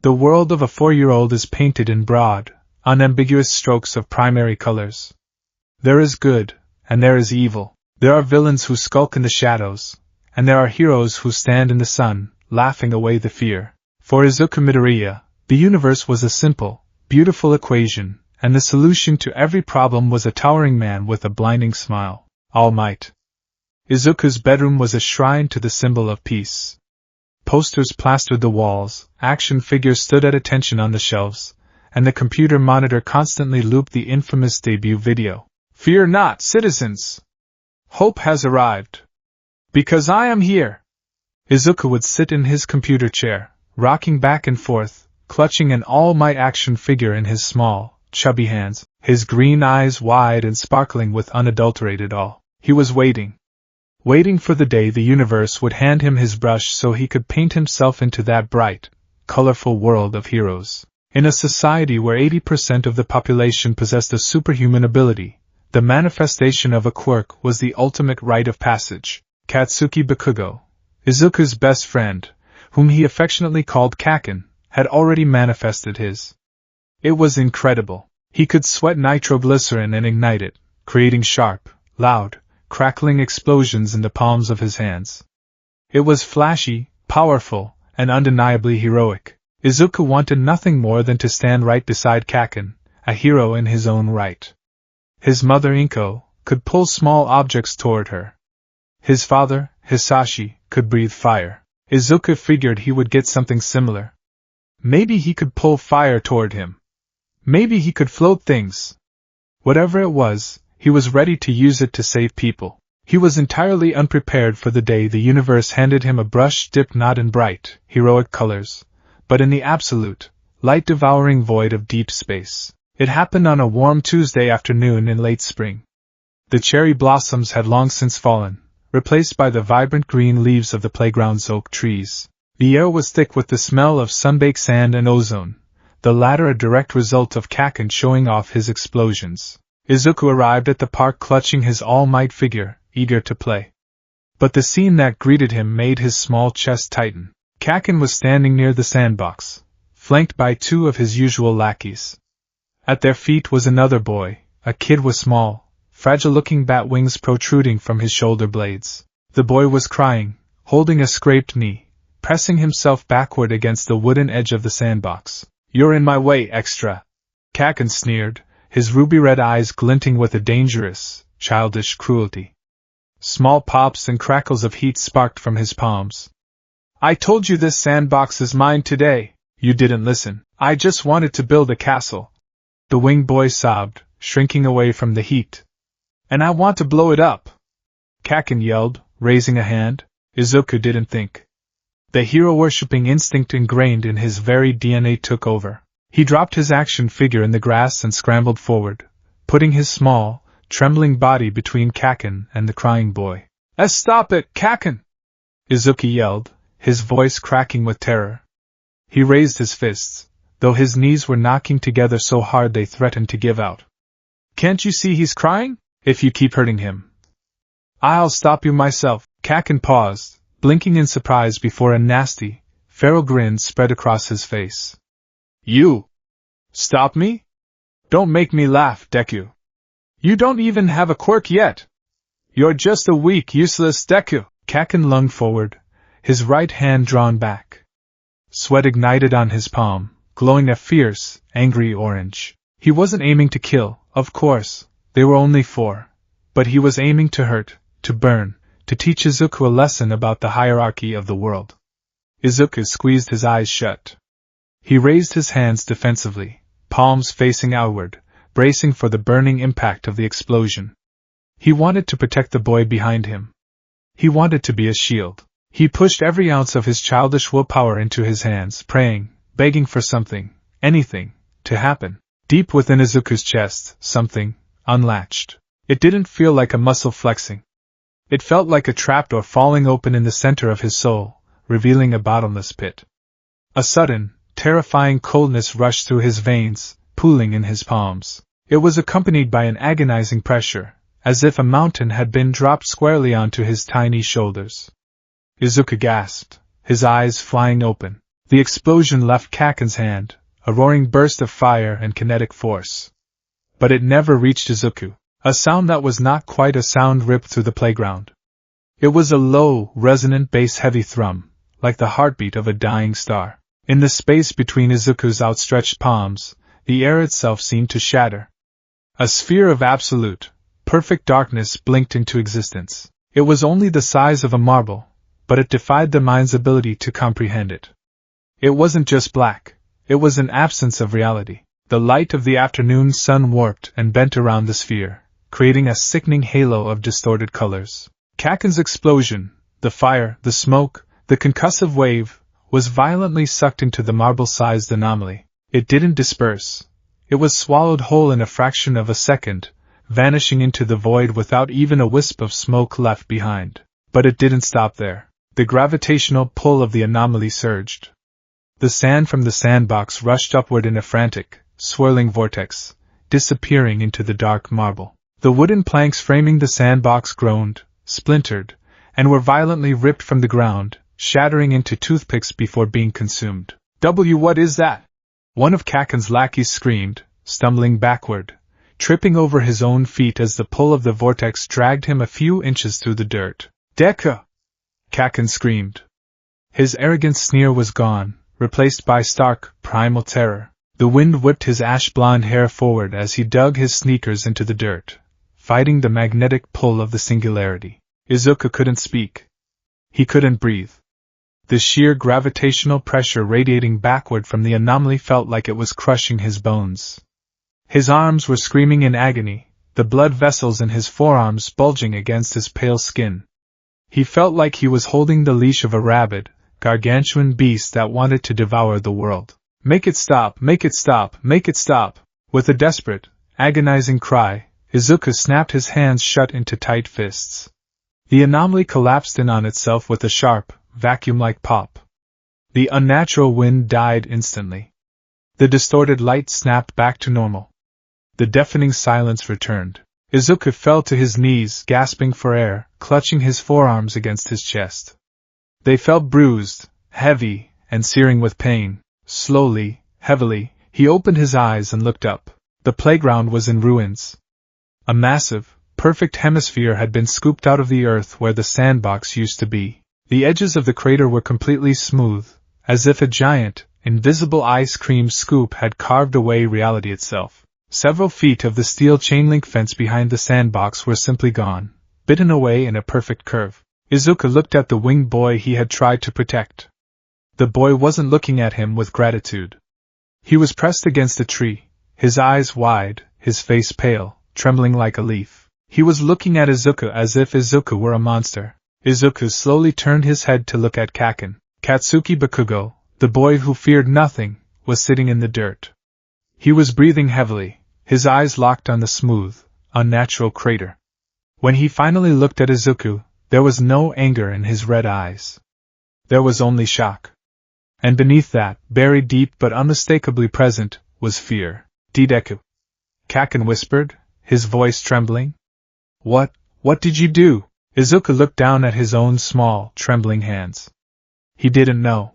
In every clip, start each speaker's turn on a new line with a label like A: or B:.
A: The world of a 4-year-old is painted in broad, unambiguous strokes of primary colors. There is good, and there is evil. There are villains who skulk in the shadows, and there are heroes who stand in the sun, laughing away the fear. For Izuku Midoriya, the universe was a simple, beautiful equation, and the solution to every problem was a towering man with a blinding smile. All Might. Izuku's bedroom was a shrine to the symbol of peace. Posters plastered the walls, action figures stood at attention on the shelves, and the computer monitor constantly looped the infamous debut video. Fear not, citizens! Hope has arrived. Because I am here! Izuku would sit in his computer chair, rocking back and forth, clutching an All Might action figure in his small, chubby hands, his green eyes wide and sparkling with unadulterated awe. He was waiting for the day the universe would hand him his brush so he could paint himself into that bright, colorful world of heroes. In a society where 80% of the population possessed a superhuman ability, the manifestation of a quirk was the ultimate rite of passage. Katsuki Bakugo, Izuku's best friend, whom he affectionately called Kaken, had already manifested his. It was incredible. He could sweat nitroglycerin and ignite it, creating sharp, loud, crackling explosions in the palms of his hands. It was flashy, powerful, and undeniably heroic. Izuku wanted nothing more than to stand right beside Kaken, a hero in his own right. His mother Inko could pull small objects toward her. His father, Hisashi, could breathe fire. Izuku figured he would get something similar. Maybe he could pull fire toward him. Maybe he could float things. Whatever it was, he was ready to use it to save people. He was entirely unprepared for the day the universe handed him a brush dipped not in bright, heroic colors, but in the absolute, light-devouring void of deep space. It happened on a warm Tuesday afternoon in late spring. The cherry blossoms had long since fallen, replaced by the vibrant green leaves of the playground's oak trees. The air was thick with the smell of sunbaked sand and ozone, the latter a direct result of Kaken showing off his explosions. Izuku arrived at the park clutching his All Might figure, eager to play. But the scene that greeted him made his small chest tighten. Kaken was standing near the sandbox, flanked by 2 of his usual lackeys. At their feet was another boy, a kid with small, fragile-looking bat wings protruding from his shoulder blades. The boy was crying, holding a scraped knee, pressing himself backward against the wooden edge of the sandbox. "You're in my way, extra!" Kaken sneered, his ruby-red eyes glinting with a dangerous, childish cruelty. Small pops and crackles of heat sparked from his palms. "I told you this sandbox is mine today. You didn't listen. I just wanted to build a castle." The winged boy sobbed, shrinking away from the heat. "And I want to blow it up!" Kaken yelled, raising a hand. Izuku didn't think. The hero-worshipping instinct ingrained in his very DNA took over. He dropped his action figure in the grass and scrambled forward, putting his small, trembling body between Kaken and the crying boy. "Stop it, Kaken!" Izuku yelled, his voice cracking with terror. He raised his fists, though his knees were knocking together so hard they threatened to give out. "Can't you see he's crying? If you keep hurting him, I'll stop you myself." Kaken paused, blinking in surprise before a nasty, feral grin spread across his face. "You? Stop me? Don't make me laugh, Deku. You don't even have a quirk yet. You're just a weak, useless Deku." Kaken lunged forward, his right hand drawn back. Sweat ignited on his palm, glowing a fierce, angry orange. He wasn't aiming to kill, of course, they were only 4. But he was aiming to hurt, to burn, to teach Izuku a lesson about the hierarchy of the world. Izuku squeezed his eyes shut. He raised his hands defensively, palms facing outward, bracing for the burning impact of the explosion. He wanted to protect the boy behind him. He wanted to be a shield. He pushed every ounce of his childish willpower into his hands, praying, begging for something, anything, to happen. Deep within Izuku's chest, something unlatched. It didn't feel like a muscle flexing. It felt like a trapdoor falling open in the center of his soul, revealing a bottomless pit. A sudden, terrifying coldness rushed through his veins, pooling in his palms. It was accompanied by an agonizing pressure, as if a mountain had been dropped squarely onto his tiny shoulders. Izuku gasped, his eyes flying open. The explosion left Kaken's hand, a roaring burst of fire and kinetic force. But it never reached Izuku. A sound that was not quite a sound ripped through the playground. It was a low, resonant bass-heavy thrum, like the heartbeat of a dying star. In the space between Izuku's outstretched palms, the air itself seemed to shatter. A sphere of absolute, perfect darkness blinked into existence. It was only the size of a marble, but it defied the mind's ability to comprehend it. It wasn't just black, it was an absence of reality. The light of the afternoon sun warped and bent around the sphere, creating a sickening halo of distorted colors. Kaken's explosion, the fire, the smoke, the concussive wave, was violently sucked into the marble-sized anomaly. It didn't disperse. It was swallowed whole in a fraction of a second, vanishing into the void without even a wisp of smoke left behind. But it didn't stop there. The gravitational pull of the anomaly surged. The sand from the sandbox rushed upward in a frantic, swirling vortex, disappearing into the dark marble. The wooden planks framing the sandbox groaned, splintered, and were violently ripped from the ground, shattering into toothpicks before being consumed. What is that? One of Kaken's lackeys screamed, stumbling backward, tripping over his own feet as the pull of the vortex dragged him a few inches through the dirt. Deku! Kaken screamed. His arrogant sneer was gone, replaced by stark, primal terror. The wind whipped his ash-blonde hair forward as he dug his sneakers into the dirt, fighting the magnetic pull of the singularity. Izuku couldn't speak. He couldn't breathe. The sheer gravitational pressure radiating backward from the anomaly felt like it was crushing his bones. His arms were screaming in agony, the blood vessels in his forearms bulging against his pale skin. He felt like he was holding the leash of a rabid, gargantuan beast that wanted to devour the world. Make it stop, make it stop, make it stop! With a desperate, agonizing cry, Izuku snapped his hands shut into tight fists. The anomaly collapsed in on itself with a sharp, vacuum-like pop. The unnatural wind died instantly. The distorted light snapped back to normal. The deafening silence returned. Izuku fell to his knees, gasping for air, clutching his forearms against his chest. They felt bruised, heavy, and searing with pain. Slowly, heavily, he opened his eyes and looked up. The playground was in ruins. A massive, perfect hemisphere had been scooped out of the earth where the sandbox used to be. The edges of the crater were completely smooth, as if a giant, invisible ice cream scoop had carved away reality itself. Several feet of the steel chain-link fence behind the sandbox were simply gone, bitten away in a perfect curve. Izuku looked at the winged boy he had tried to protect. The boy wasn't looking at him with gratitude. He was pressed against a tree, his eyes wide, his face pale, trembling like a leaf. He was looking at Izuku as if Izuku were a monster. Izuku slowly turned his head to look at Kaken. Katsuki Bakugo, the boy who feared nothing, was sitting in the dirt. He was breathing heavily, his eyes locked on the smooth, unnatural crater. When he finally looked at Izuku, there was no anger in his red eyes. There was only shock. And beneath that, buried deep but unmistakably present, was fear. Deku. Kaken whispered, his voice trembling. What did you do? Izuku looked down at his own small, trembling hands. He didn't know.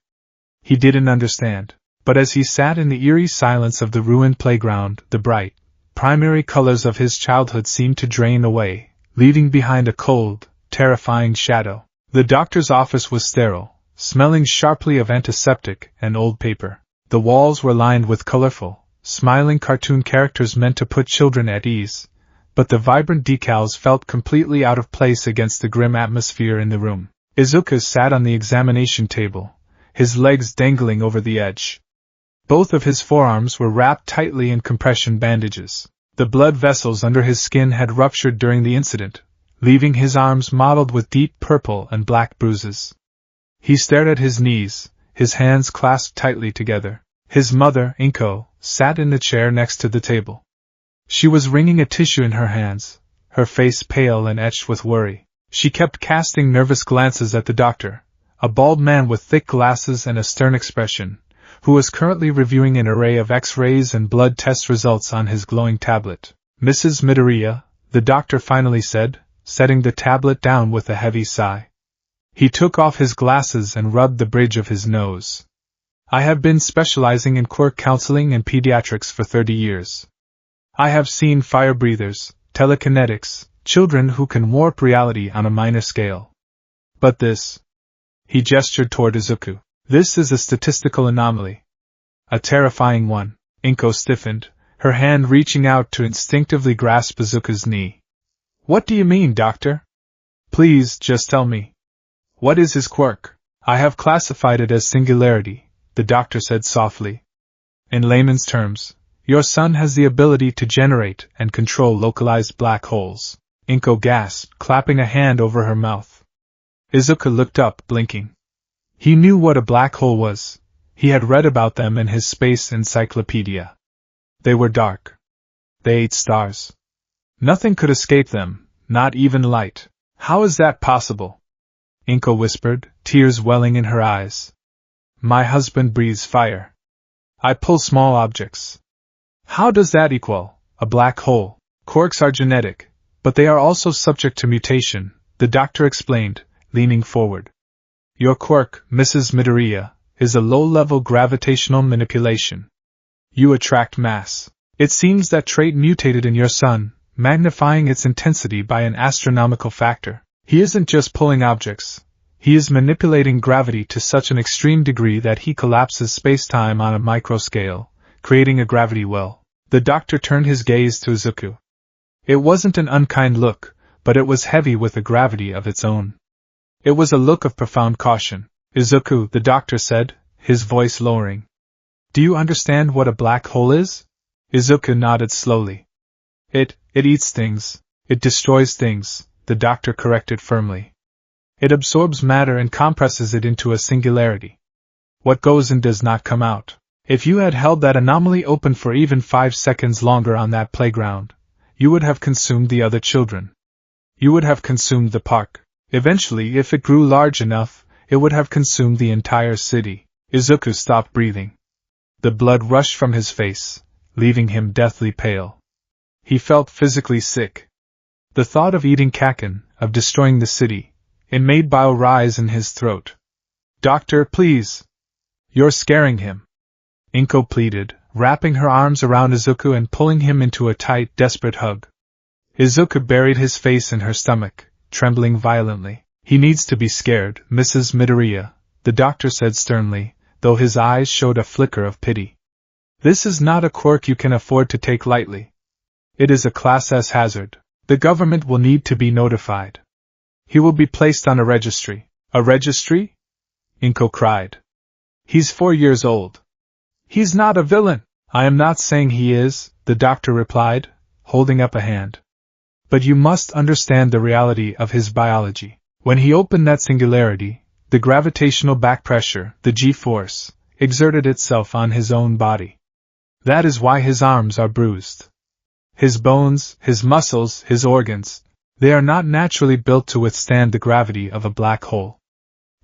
A: He didn't understand. But as he sat in the eerie silence of the ruined playground, the bright, primary colors of his childhood seemed to drain away, leaving behind a cold, terrifying shadow. The doctor's office was sterile, smelling sharply of antiseptic and old paper. The walls were lined with colorful, smiling cartoon characters meant to put children at ease, but the vibrant decals felt completely out of place against the grim atmosphere in the room. Izuku sat on the examination table, his legs dangling over the edge. Both of his forearms were wrapped tightly in compression bandages. The blood vessels under his skin had ruptured during the incident, leaving his arms mottled with deep purple and black bruises. He stared at his knees, his hands clasped tightly together. His mother, Inko, sat in the chair next to the table. She was wringing a tissue in her hands, her face pale and etched with worry. She kept casting nervous glances at the doctor, a bald man with thick glasses and a stern expression, who was currently reviewing an array of X-rays and blood test results on his glowing tablet. Mrs. Midoriya, the doctor finally said, setting the tablet down with a heavy sigh. He took off his glasses and rubbed the bridge of his nose. I have been specializing in quirk counseling and pediatrics for 30 years. I have seen fire breathers, telekinetics, children who can warp reality on a minor scale. But this. He gestured toward Izuku. This is a statistical anomaly. A terrifying one. Inko stiffened, her hand reaching out to instinctively grasp Izuku's knee. What do you mean, doctor? Please, just tell me. What is his quirk? I have classified it as singularity, the doctor said softly. In layman's terms, your son has the ability to generate and control localized black holes. Inko gasped, clapping a hand over her mouth. Izuku looked up, blinking. He knew what a black hole was. He had read about them in his space encyclopedia. They were dark. They ate stars. Nothing could escape them, not even light. How is that possible? Inko whispered, tears welling in her eyes. My husband breathes fire. I pull small objects. How does that equal a black hole? Quirks are genetic, but they are also subject to mutation, the doctor explained, leaning forward. Your quirk, Mrs. Midoriya, is a low-level gravitational manipulation. You attract mass. It seems that trait mutated in your son, magnifying its intensity by an astronomical factor. He isn't just pulling objects. He is manipulating gravity to such an extreme degree that he collapses space-time on a microscale, creating a gravity well. The doctor turned his gaze to Izuku. It wasn't an unkind look, but it was heavy with a gravity of its own. It was a look of profound caution. Izuku, the doctor said, his voice lowering. Do you understand what a black hole is? Izuku nodded slowly. It eats things. It destroys things, the doctor corrected firmly. It absorbs matter and compresses it into a singularity. What goes in does not come out. If you had held that anomaly open for even 5 seconds longer on that playground, you would have consumed the other children. You would have consumed the park. Eventually, if it grew large enough, it would have consumed the entire city. Izuku stopped breathing. The blood rushed from his face, leaving him deathly pale. He felt physically sick. The thought of eating Kaken, of destroying the city, it made bile rise in his throat. Doctor, please. You're scaring him. Inko pleaded, wrapping her arms around Izuku and pulling him into a tight, desperate hug. Izuku buried his face in her stomach, trembling violently. He needs to be scared, Mrs. Midoriya, the doctor said sternly, though his eyes showed a flicker of pity. This is not a quirk you can afford to take lightly. It is a Class S hazard. The government will need to be notified. He will be placed on a registry. A registry? Inko cried. He's 4 years old. He's not a villain. I am not saying he is, the doctor replied, holding up a hand. But you must understand the reality of his biology. When he opened that singularity, the gravitational back pressure, the G-force, exerted itself on his own body. That is why his arms are bruised. His bones, his muscles, his organs, they are not naturally built to withstand the gravity of a black hole.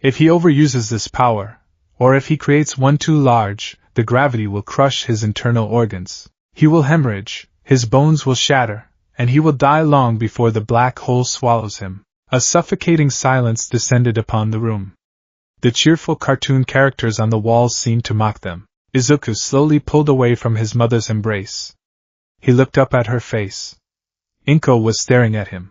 A: If he overuses this power, or if he creates one too large, the gravity will crush his internal organs. He will hemorrhage, his bones will shatter, and he will die long before the black hole swallows him. A suffocating silence descended upon the room. The cheerful cartoon characters on the walls seemed to mock them. Izuku slowly pulled away from his mother's embrace. He looked up at her face. Inko was staring at him.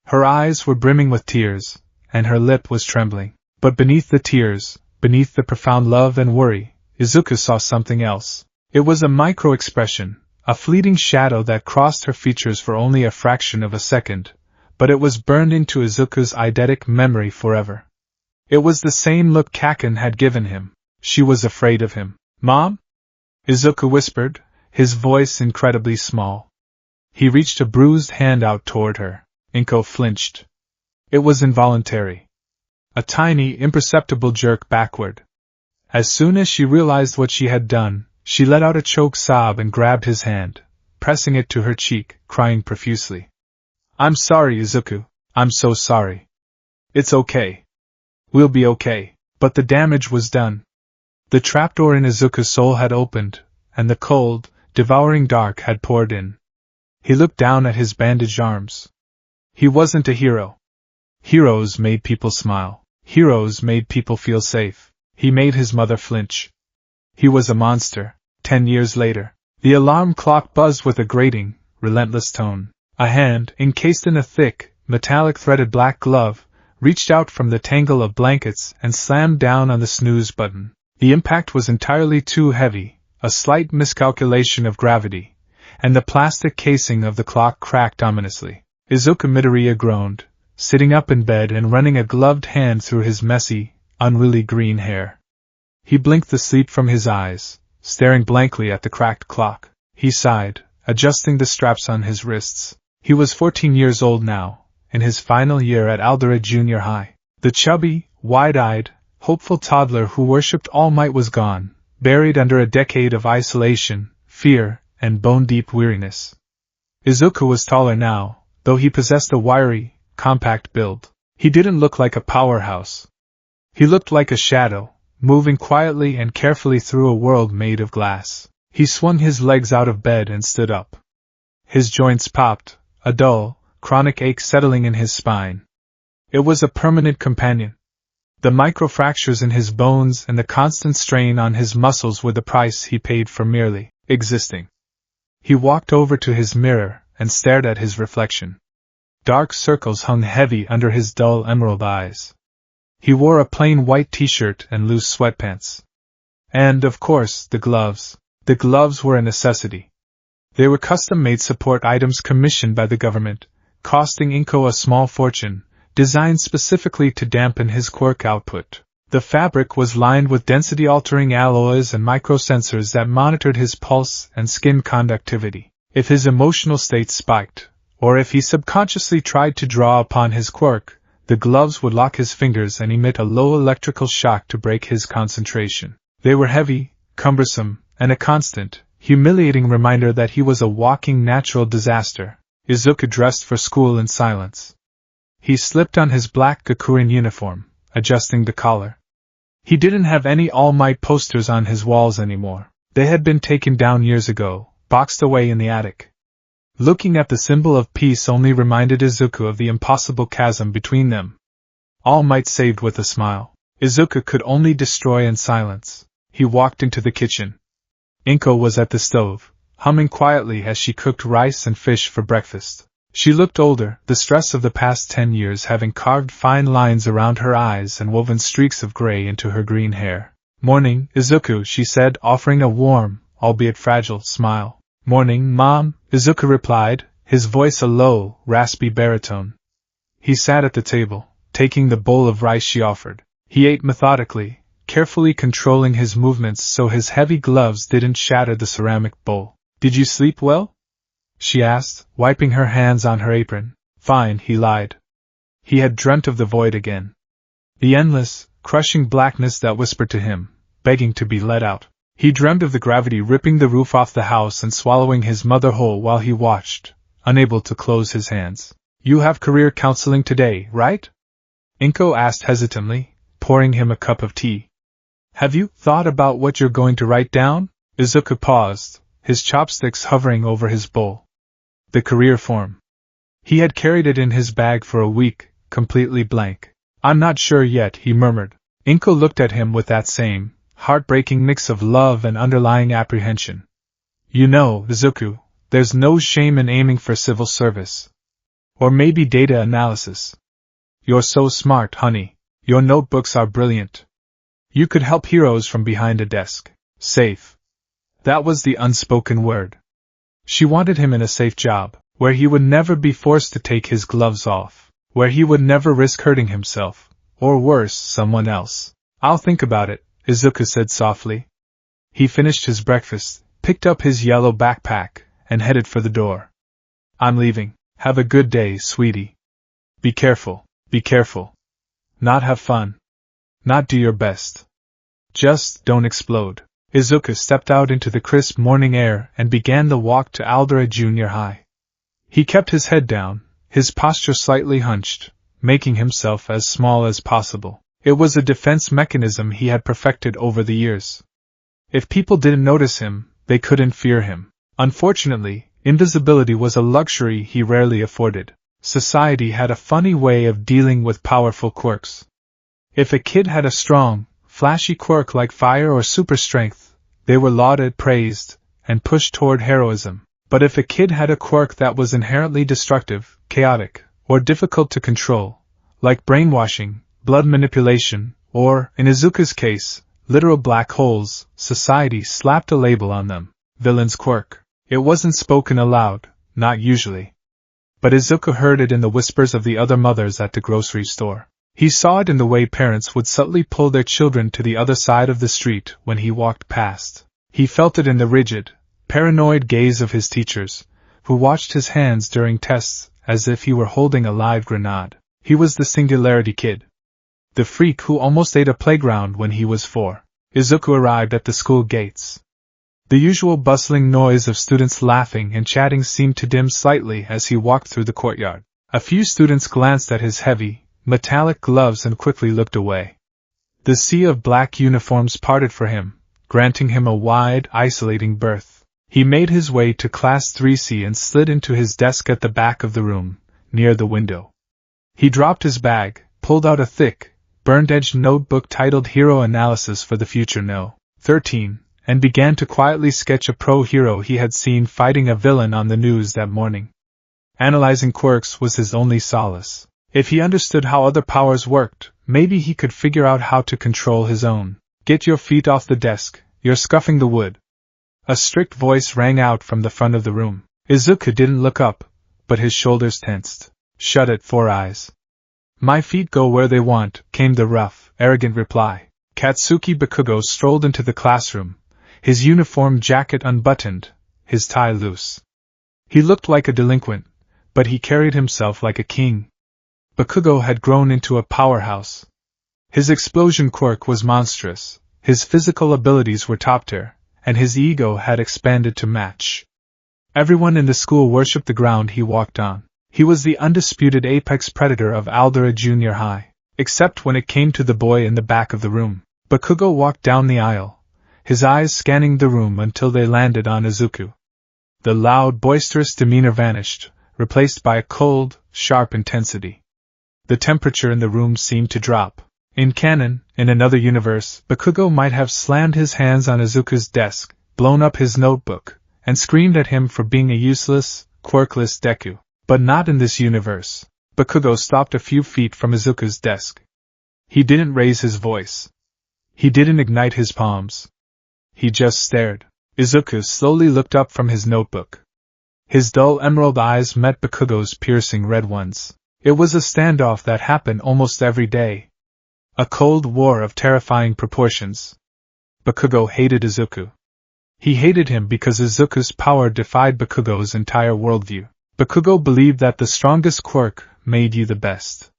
A: Her eyes were brimming with tears, and her lip was trembling. But beneath the tears, beneath the profound love and worry, Izuku saw something else. It was a micro-expression, a fleeting shadow that crossed her features for only a fraction of a second, but it was burned into Izuku's eidetic memory forever. It was the same look Kaken had given him. She was afraid of him. Mom? Izuku whispered, his voice incredibly small. He reached a bruised hand out toward her. Inko flinched. It was involuntary. A tiny, imperceptible jerk backward. As soon as she realized what she had done, she let out a choked sob and grabbed his hand, pressing it to her cheek, crying profusely. I'm sorry, Izuku. I'm so sorry. It's okay. We'll be okay. But the damage was done. The trapdoor in Izuku's soul had opened, and the cold, devouring dark had poured in. He looked down at his bandaged arms. He wasn't a hero. Heroes made people smile. Heroes made people feel safe. He made his mother flinch. He was a monster. 10 years later, the alarm clock buzzed with a grating, relentless tone. A hand, encased in a thick, metallic threaded black glove, reached out from the tangle of blankets and slammed down on the snooze button. The impact was entirely too heavy, a slight miscalculation of gravity, and the plastic casing of the clock cracked ominously. Izuku Midoriya groaned, sitting up in bed and running a gloved hand through his messy, unruly green hair. He blinked the sleep from his eyes, staring blankly at the cracked clock. He sighed, adjusting the straps on his wrists. He was 14 years old now, in his final year at Aldera Junior High. The chubby, wide-eyed, hopeful toddler who worshipped All Might was gone, buried under a decade of isolation, fear, and bone-deep weariness. Izuku was taller now, though he possessed a wiry, compact build. He didn't look like a powerhouse. He looked like a shadow, moving quietly and carefully through a world made of glass. He swung his legs out of bed and stood up. His joints popped, a dull, chronic ache settling in his spine. It was a permanent companion. The microfractures in his bones and the constant strain on his muscles were the price he paid for merely existing. He walked over to his mirror and stared at his reflection. Dark circles hung heavy under his dull emerald eyes. He wore a plain white t-shirt and loose sweatpants. And, of course, the gloves. The gloves were a necessity. They were custom-made support items commissioned by the government, costing Inko a small fortune, designed specifically to dampen his quirk output. The fabric was lined with density-altering alloys and microsensors that monitored his pulse and skin conductivity. If his emotional state spiked, or if he subconsciously tried to draw upon his quirk, the gloves would lock his fingers and emit a low electrical shock to break his concentration. They were heavy, cumbersome, and a constant, humiliating reminder that he was a walking natural disaster. Izuku dressed for school in silence. He slipped on his black Gakurin uniform, adjusting the collar. He didn't have any All Might posters on his walls anymore. They had been taken down years ago, boxed away in the attic. Looking at the symbol of peace only reminded Izuku of the impossible chasm between them. All Might saved with a smile. Izuku could only destroy in silence. He walked into the kitchen. Inko was at the stove, humming quietly as she cooked rice and fish for breakfast. She looked older, the stress of the past 10 years having carved fine lines around her eyes and woven streaks of gray into her green hair. "Morning, Izuku," she said, offering a warm, albeit fragile, smile. "Morning, Mom," Izuku replied, his voice a low, raspy baritone. He sat at the table, taking the bowl of rice she offered. He ate methodically, carefully controlling his movements so his heavy gloves didn't shatter the ceramic bowl. "Did you sleep well?" she asked, wiping her hands on her apron. "Fine," he lied. He had dreamt of the void again. The endless, crushing blackness that whispered to him, begging to be let out. He dreamed of the gravity ripping the roof off the house and swallowing his mother whole while he watched, unable to close his hands. "You have career counseling today, right?" Inko asked hesitantly, pouring him a cup of tea. "Have you thought about what you're going to write down?" Izuku paused, his chopsticks hovering over his bowl. The career form. He had carried it in his bag for a week, completely blank. "I'm not sure yet," he murmured. Inko looked at him with that same, heartbreaking mix of love and underlying apprehension. "You know, Izuku, there's no shame in aiming for civil service. Or maybe data analysis. You're so smart, honey. Your notebooks are brilliant. You could help heroes from behind a desk. Safe." That was the unspoken word. She wanted him in a safe job, where he would never be forced to take his gloves off, where he would never risk hurting himself, or worse, someone else. "I'll think about it," Izuku said softly. He finished his breakfast, picked up his yellow backpack, and headed for the door. "I'm leaving. Have a good day, sweetie. Be careful, be careful. Not have fun. Not do your best. Just don't explode." Izuku stepped out into the crisp morning air and began the walk to Aldera Junior High. He kept his head down, his posture slightly hunched, making himself as small as possible. It was a defense mechanism he had perfected over the years. If people didn't notice him, they couldn't fear him. Unfortunately, invisibility was a luxury he rarely afforded. Society had a funny way of dealing with powerful quirks. If a kid had a strong, flashy quirk like fire or super strength, They were lauded, praised, and pushed toward heroism. But if a kid had a quirk that was inherently destructive, chaotic, or difficult to control, like brainwashing, blood manipulation, or, in Izuku's case, literal black holes, society slapped a label on them. Villain's quirk. It wasn't spoken aloud, not usually. But Izuku heard it in the whispers of the other mothers at the grocery store. He saw it in the way parents would subtly pull their children to the other side of the street when he walked past. He felt it in the rigid, paranoid gaze of his teachers, who watched his hands during tests as if he were holding a live grenade. He was the Singularity Kid. The freak who almost ate a playground when he was 4. Izuku arrived at the school gates. The usual bustling noise of students laughing and chatting seemed to dim slightly as he walked through the courtyard. A few students glanced at his heavy, metallic gloves and quickly looked away. The sea of black uniforms parted for him, granting him a wide, isolating berth. He made his way to Class 3C and slid into his desk at the back of the room, near the window. He dropped his bag, pulled out a thick, burned-edged notebook titled Hero Analysis for the Future No. 13, and began to quietly sketch a pro-hero he had seen fighting a villain on the news that morning. Analyzing quirks was his only solace. If he understood how other powers worked, maybe he could figure out how to control his own. Get your feet off the desk, you're scuffing the wood. A strict voice rang out from the front of the room. Izuku didn't look up, but his shoulders tensed. Shut it, Four Eyes. My feet go where they want, came the rough, arrogant reply. Katsuki Bakugo strolled into the classroom, his uniform jacket unbuttoned, his tie loose. He looked like a delinquent, but he carried himself like a king. Bakugo had grown into a powerhouse. His explosion quirk was monstrous, his physical abilities were top-tier, and his ego had expanded to match. Everyone in the school worshipped the ground he walked on. He was the undisputed apex predator of Aldera Junior High, except when it came to the boy in the back of the room. Bakugo walked down the aisle, his eyes scanning the room until they landed on Izuku. The loud, boisterous demeanor vanished, replaced by a cold, sharp intensity. The temperature in the room seemed to drop. In canon, in another universe, Bakugo might have slammed his hands on Izuku's desk, blown up his notebook, and screamed at him for being a useless, quirkless Deku. But not in this universe. Bakugo stopped a few feet from Izuku's desk. He didn't raise his voice. He didn't ignite his palms. He just stared. Izuku slowly looked up from his notebook. His dull emerald eyes met Bakugo's piercing red ones. It was a standoff that happened almost every day. A cold war of terrifying proportions. Bakugo hated Izuku. He hated him because Izuku's power defied Bakugo's entire worldview. Bakugo believed that the strongest quirk made you the best.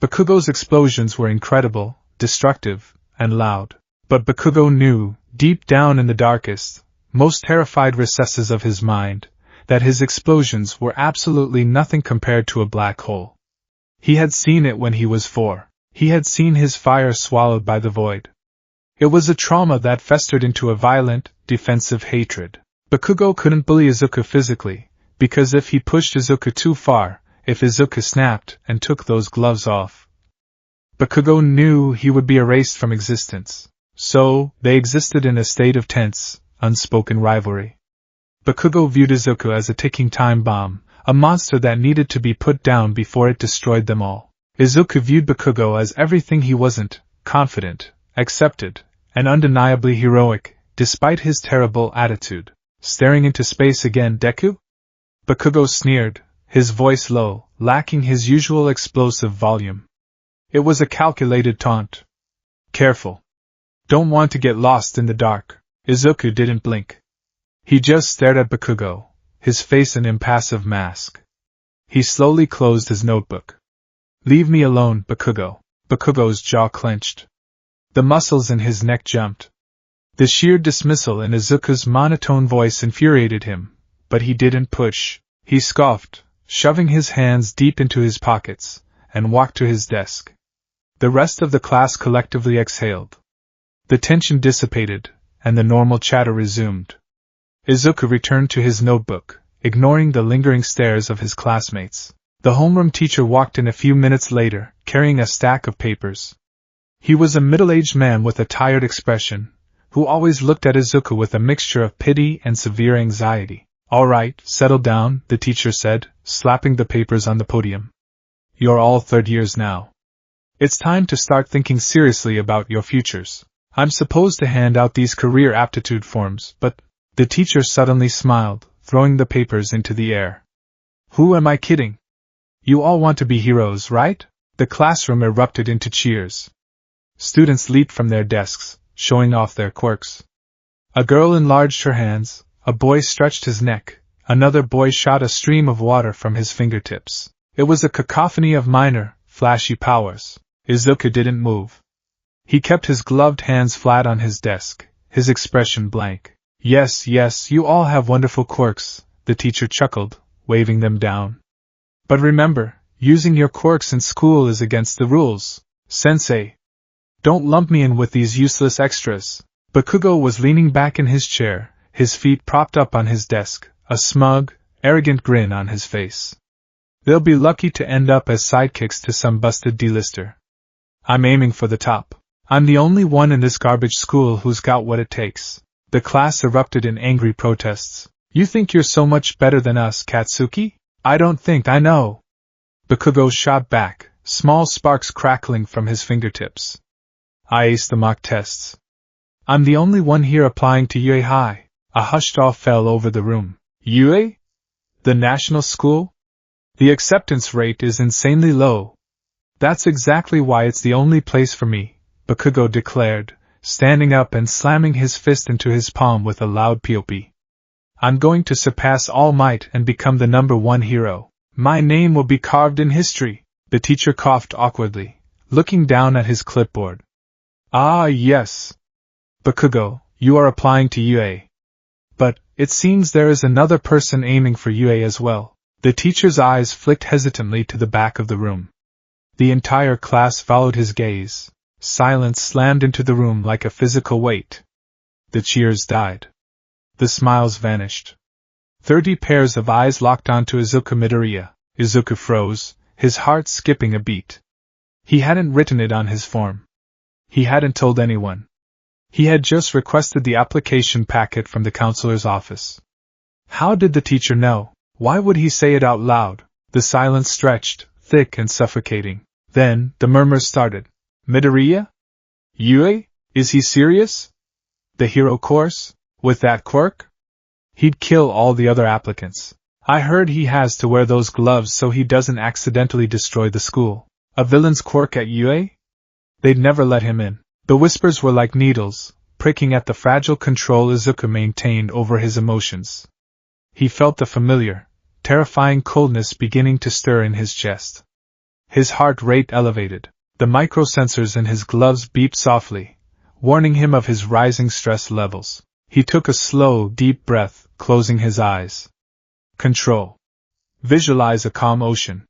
A: Bakugo's explosions were incredible, destructive, and loud. But Bakugo knew, deep down in the darkest, most terrified recesses of his mind, that his explosions were absolutely nothing compared to a black hole. He had seen it when he was 4. He had seen his fire swallowed by the void. It was a trauma that festered into a violent, defensive hatred. Bakugo couldn't bully Izuku physically, because if he pushed Izuku too far, if Izuku snapped and took those gloves off, Bakugo knew he would be erased from existence. So, they existed in a state of tense, unspoken rivalry. Bakugo viewed Izuku as a ticking time bomb, a monster that needed to be put down before it destroyed them all. Izuku viewed Bakugo as everything he wasn't, confident, accepted, and undeniably heroic, despite his terrible attitude. Staring into space again, Deku? Bakugo sneered, his voice low, lacking his usual explosive volume. It was a calculated taunt. Careful. Don't want to get lost in the dark. Izuku didn't blink. He just stared at Bakugo, his face an impassive mask. He slowly closed his notebook. Leave me alone, Bakugo. Bakugo's jaw clenched. The muscles in his neck jumped. The sheer dismissal in Izuku's monotone voice infuriated him, but he didn't push. He scoffed, shoving his hands deep into his pockets, and walked to his desk. The rest of the class collectively exhaled. The tension dissipated, and the normal chatter resumed. Izuku returned to his notebook, ignoring the lingering stares of his classmates. The homeroom teacher walked in a few minutes later, carrying a stack of papers. He was a middle-aged man with a tired expression, who always looked at Izuku with a mixture of pity and severe anxiety. "All right, settle down," the teacher said, slapping the papers on the podium. "You're all third years now. It's time to start thinking seriously about your futures. I'm supposed to hand out these career aptitude forms, but..." The teacher suddenly smiled, throwing the papers into the air. "Who am I kidding? You all want to be heroes, right?" The classroom erupted into cheers. Students leaped from their desks, showing off their quirks. A girl enlarged her hands, a boy stretched his neck, another boy shot a stream of water from his fingertips. It was a cacophony of minor, flashy powers. Izuku didn't move. He kept his gloved hands flat on his desk, his expression blank. Yes, you all have wonderful quirks," the teacher chuckled, waving them down. "But remember, using your quirks in school is against the rules, sensei. Don't lump me in with these useless extras." Bakugo was leaning back in his chair, his feet propped up on his desk, a smug, arrogant grin on his face. "They'll be lucky to end up as sidekicks to some busted D-lister. I'm aiming for the top. I'm the only one in this garbage school who's got what it takes." The class erupted in angry protests. "You think you're so much better than us, Katsuki? I don't think I know." Bakugo shot back, small sparks crackling from his fingertips. "I aced the mock tests. I'm the only one here applying to UA High." A hushed awe fell over the room. "UA? The national school? The acceptance rate is insanely low." "That's exactly why it's the only place for me," Bakugo declared, standing up and slamming his fist into his palm with a loud pop. "I'm going to surpass All Might and become the #1 hero. My name will be carved in history." The teacher coughed awkwardly, looking down at his clipboard. "Ah, yes. Bakugo, you are applying to UA. But, it seems there is another person aiming for UA as well." The teacher's eyes flicked hesitantly to the back of the room. The entire class followed his gaze. Silence slammed into the room like a physical weight. The cheers died. The smiles vanished. 30 pairs of eyes locked onto Izuku Midoriya. Izuku froze, his heart skipping a beat. He hadn't written it on his form. He hadn't told anyone. He had just requested the application packet from the counselor's office. How did the teacher know? Why would he say it out loud? The silence stretched, thick and suffocating. Then, the murmurs started. "Midoriya? UA? Is he serious? The hero course? With that quirk? He'd kill all the other applicants. I heard he has to wear those gloves so he doesn't accidentally destroy the school. A villain's quirk at UA? They'd never let him in." The whispers were like needles, pricking at the fragile control Izuku maintained over his emotions. He felt the familiar, terrifying coldness beginning to stir in his chest. His heart rate elevated. The microsensors in his gloves beeped softly, warning him of his rising stress levels. He took a slow, deep breath, closing his eyes. Control. Visualize a calm ocean.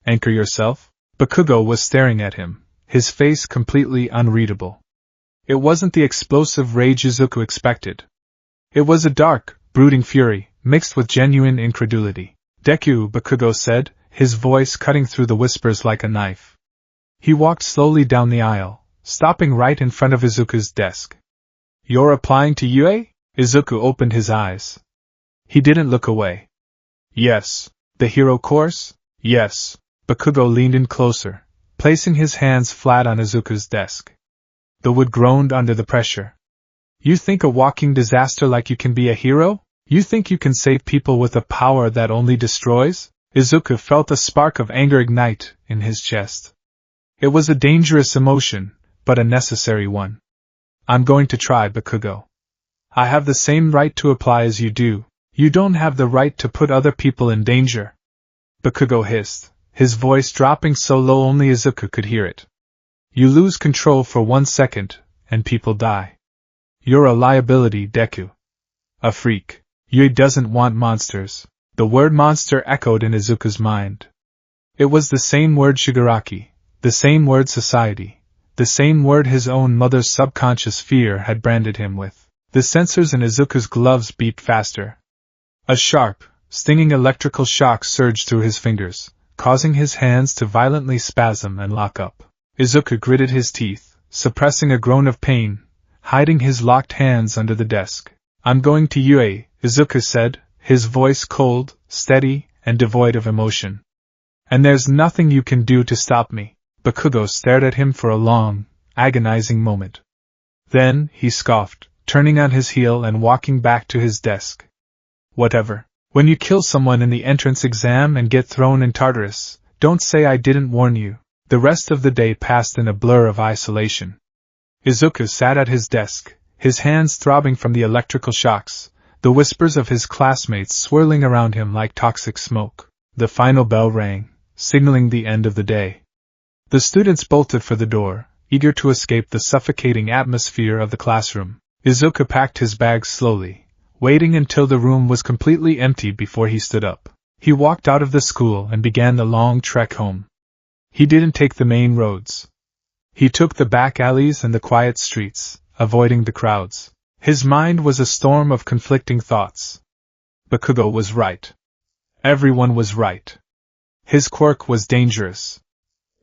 A: Anchor yourself. Bakugo was staring at him, his face completely unreadable. It wasn't the explosive rage Izuku expected. It was a dark, brooding fury, mixed with genuine incredulity. "Deku," Bakugo said, his voice cutting through the whispers like a knife. He walked slowly down the aisle, stopping right in front of Izuku's desk. "You're applying to UA?" Izuku opened his eyes. He didn't look away. "Yes." "The hero course?" "Yes." Bakugo leaned in closer, placing his hands flat on Izuku's desk. The wood groaned under the pressure. "You think a walking disaster like you can be a hero? You think you can save people with a power that only destroys?" Izuku felt a spark of anger ignite in his chest. It was a dangerous emotion, but a necessary one. "I'm going to try, Bakugo. I have the same right to apply as you do. You don't have the right to put other people in danger." Bakugo hissed, his voice dropping so low only Izuku could hear it. "You lose control for 1 second, and people die. You're a liability, Deku. A freak. Yui doesn't want monsters." The word monster echoed in Izuku's mind. It was the same word Shigaraki, the same word society, the same word his own mother's subconscious fear had branded him with. The sensors in Izuku's gloves beeped faster. A sharp, stinging electrical shock surged through his fingers, causing his hands to violently spasm and lock up. Izuku gritted his teeth, suppressing a groan of pain, hiding his locked hands under the desk. "I'm going to UA," Izuku said, his voice cold, steady, and devoid of emotion. "And there's nothing you can do to stop me." Bakugo stared at him for a long, agonizing moment. Then, he scoffed, turning on his heel and walking back to his desk. "Whatever. When you kill someone in the entrance exam and get thrown in Tartarus, don't say I didn't warn you." The rest of the day passed in a blur of isolation. Izuku sat at his desk, his hands throbbing from the electrical shocks, the whispers of his classmates swirling around him like toxic smoke. The final bell rang, signaling the end of the day. The students bolted for the door, eager to escape the suffocating atmosphere of the classroom. Izuku packed his bags slowly, waiting until the room was completely empty before he stood up. He walked out of the school and began the long trek home. He didn't take the main roads. He took the back alleys and the quiet streets, avoiding the crowds. His mind was a storm of conflicting thoughts. Bakugo was right. Everyone was right. His quirk was dangerous.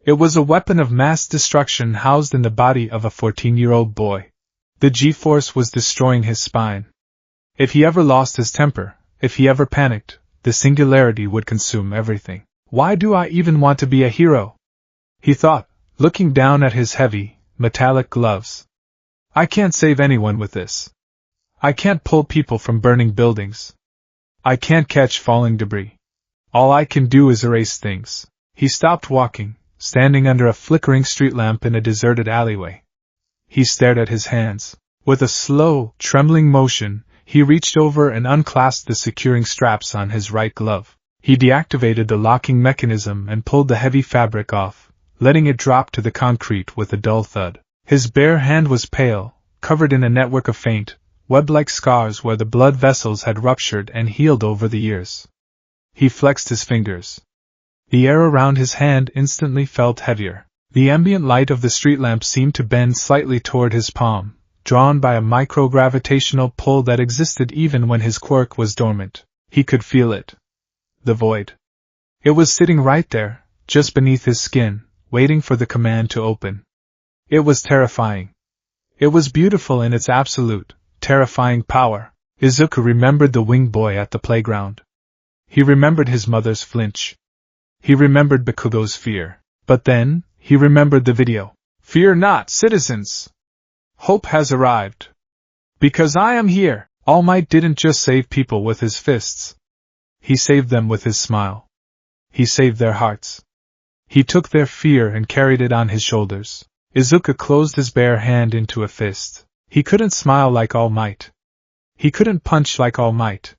A: It was a weapon of mass destruction housed in the body of a 14-year-old boy. The G-force was destroying his spine. If he ever lost his temper, if he ever panicked, the singularity would consume everything. "Why do I even want to be a hero?" he thought, looking down at his heavy, metallic gloves. "I can't save anyone with this. I can't pull people from burning buildings. I can't catch falling debris. All I can do is erase things." He stopped walking, standing under a flickering street lamp in a deserted alleyway. He stared at his hands. With a slow, trembling motion, he reached over and unclasped the securing straps on his right glove. He deactivated the locking mechanism and pulled the heavy fabric off, letting it drop to the concrete with a dull thud. His bare hand was pale, covered in a network of faint, web-like scars where the blood vessels had ruptured and healed over the years. He flexed his fingers. The air around his hand instantly felt heavier. The ambient light of the street lamp seemed to bend slightly toward his palm, drawn by a micro-gravitational pull that existed even when his quirk was dormant. He could feel it. The void. It was sitting right there, just beneath his skin, waiting for the command to open. It was terrifying. It was beautiful in its absolute, terrifying power. Izuku remembered the winged boy at the playground. He remembered his mother's flinch. He remembered Bakugo's fear. But then, he remembered the video. "Fear not, citizens! Hope has arrived. Because I am here." All Might didn't just save people with his fists. He saved them with his smile. He saved their hearts. He took their fear and carried it on his shoulders. Izuku closed his bare hand into a fist. He couldn't smile like All Might. He couldn't punch like All Might.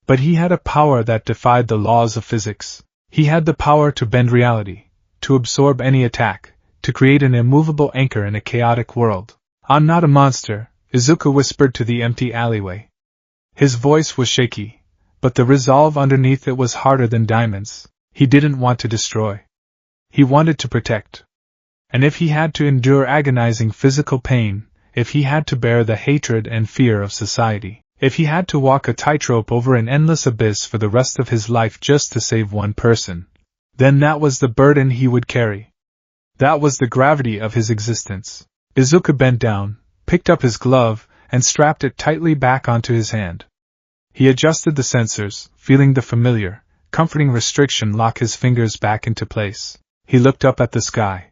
A: But he had a power that defied the laws of physics. He had the power to bend reality, to absorb any attack, to create an immovable anchor in a chaotic world. "I'm not a monster," Izuku whispered to the empty alleyway. His voice was shaky, but the resolve underneath it was harder than diamonds. He didn't want to destroy. He wanted to protect. And if he had to endure agonizing physical pain, if he had to bear the hatred and fear of society, if he had to walk a tightrope over an endless abyss for the rest of his life just to save one person, then that was the burden he would carry. That was the gravity of his existence. Izuku bent down, picked up his glove, and strapped it tightly back onto his hand. He adjusted the sensors, feeling the familiar, comforting restriction lock his fingers back into place. He looked up at the sky.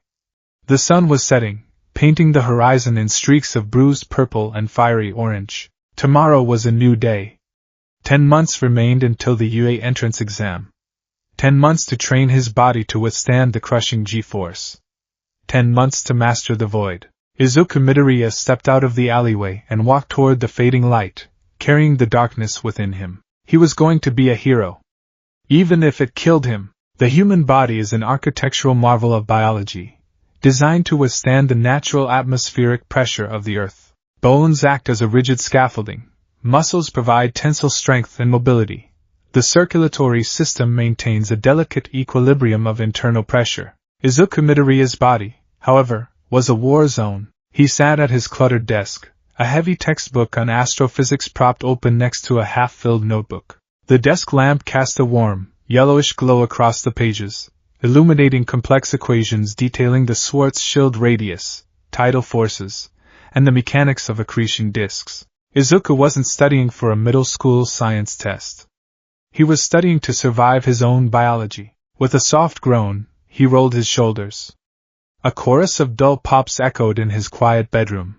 A: The sun was setting, painting the horizon in streaks of bruised purple and fiery orange. Tomorrow was a new day. 10 months remained until the UA entrance exam. 10 months to train his body to withstand the crushing G-force. 10 months to master the void. Izuku Midoriya stepped out of the alleyway and walked toward the fading light, carrying the darkness within him. He was going to be a hero. Even if it killed him. The human body is an architectural marvel of biology, designed to withstand the natural atmospheric pressure of the earth. Bones act as a rigid scaffolding, muscles provide tensile strength and mobility. The circulatory system maintains a delicate equilibrium of internal pressure. Izuku Midoriya's body, however, was a war zone. He sat at his cluttered desk, a heavy textbook on astrophysics propped open next to a half-filled notebook. The desk lamp cast a warm, yellowish glow across the pages, illuminating complex equations detailing the Schwarzschild radius, tidal forces, and the mechanics of accretion disks. Izuku wasn't studying for a middle school science test. He was studying to survive his own biology. With a soft groan, he rolled his shoulders. A chorus of dull pops echoed in his quiet bedroom.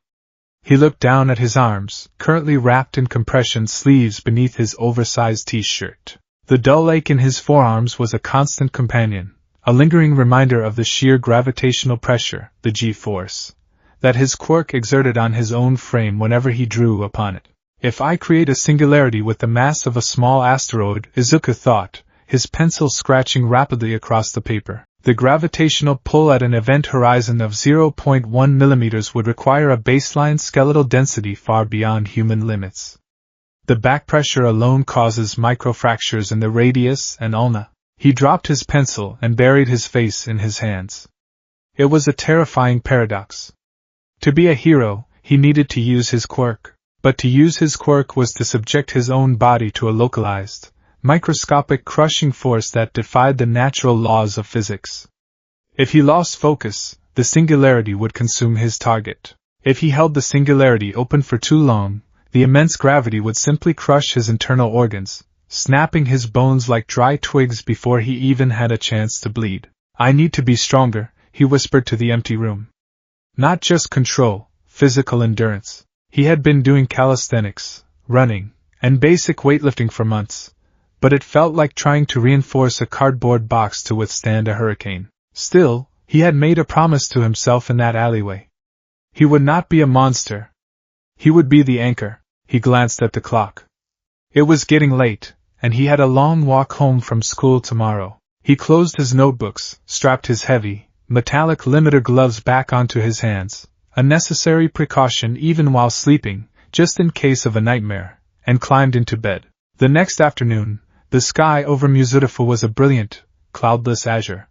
A: He looked down at his arms, currently wrapped in compression sleeves beneath his oversized t-shirt. The dull ache in his forearms was a constant companion, a lingering reminder of the sheer gravitational pressure, the G-force, that his quirk exerted on his own frame whenever he drew upon it. If I create a singularity with the mass of a small asteroid, Izuku thought, his pencil scratching rapidly across the paper, the gravitational pull at an event horizon of 0.1 mm would require a baseline skeletal density far beyond human limits. The back pressure alone causes microfractures in the radius and ulna. He dropped his pencil and buried his face in his hands. It was a terrifying paradox. To be a hero, he needed to use his quirk, but to use his quirk was to subject his own body to a localized, microscopic crushing force that defied the natural laws of physics. If he lost focus, the singularity would consume his target. If he held the singularity open for too long, the immense gravity would simply crush his internal organs, snapping his bones like dry twigs before he even had a chance to bleed. I need to be stronger, he whispered to the empty room. Not just control, physical endurance. He had been doing calisthenics, running, and basic weightlifting for months, but it felt like trying to reinforce a cardboard box to withstand a hurricane. Still, he had made a promise to himself in that alleyway. He would not be a monster. He would be the anchor. He glanced at the clock. It was getting late, and he had a long walk home from school tomorrow. He closed his notebooks, strapped his heavy, metallic limiter gloves back onto his hands, a necessary precaution even while sleeping, just in case of a nightmare, and climbed into bed. The next afternoon, the sky over Muzidafu was a brilliant, cloudless azure.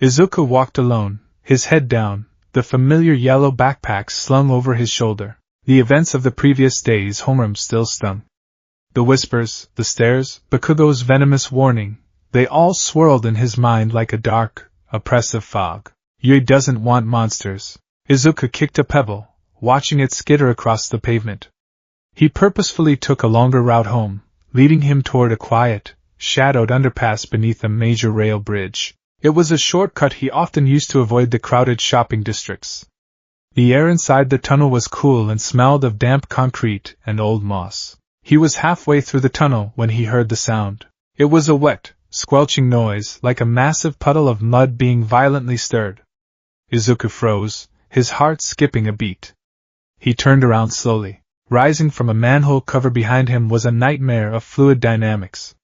A: Izuku walked alone, his head down, the familiar yellow backpack slung over his shoulder. The events of the previous day's homeroom still stung. The whispers, the stares, Bakugo's venomous warning, they all swirled in his mind like a dark, oppressive fog. Yui doesn't want monsters. Izuku kicked a pebble, watching it skitter across the pavement. He purposefully took a longer route home, leading him toward a quiet, shadowed underpass beneath a major rail bridge. It was a shortcut he often used to avoid the crowded shopping districts. The air inside the tunnel was cool and smelled of damp concrete and old moss. He was halfway through the tunnel when he heard the sound. It was a wet, squelching noise, like a massive puddle of mud being violently stirred. Izuku froze, his heart skipping a beat. He turned around slowly. Rising from a manhole cover behind him was a nightmare of fluid dynamics.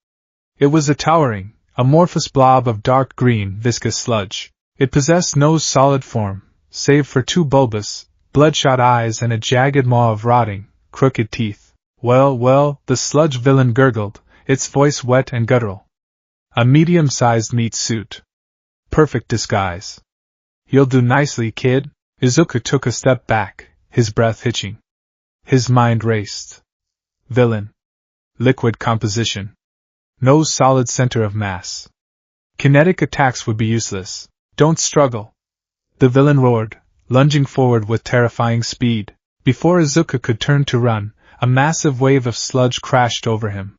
A: It was a towering, amorphous blob of dark green, viscous sludge. It possessed no solid form, save for two bulbous, bloodshot eyes and a jagged maw of rotting, crooked teeth. Well, the sludge villain gurgled, its voice wet and guttural. A medium-sized meat suit. Perfect disguise. You'll do nicely, kid. Izuku took a step back, his breath hitching. His mind raced. Villain. Liquid composition. No solid center of mass. Kinetic attacks would be useless. Don't struggle. The villain roared, lunging forward with terrifying speed. Before Izuku could turn to run, a massive wave of sludge crashed over him.